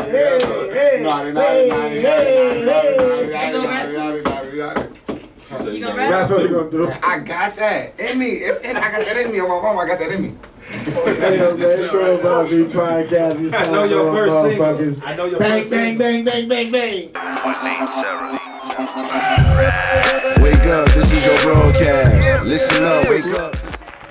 hey, hey. Naughty, naughty, naughty, naughty, naughty, You gonna rap naughty, naughty, naughty. You gonna rap? That's what you gonna do. I got that in me. I got that in me on my mom. I got that in me. Hey, yo, man, it's Crew of NoAdvisory Podcast. We I know your first single. motherfuckers. I know your Bang, first bang, single. bang, bang, bang, bang. Unnecessarily. Wake up, this is your broadcast. Listen up, wake up.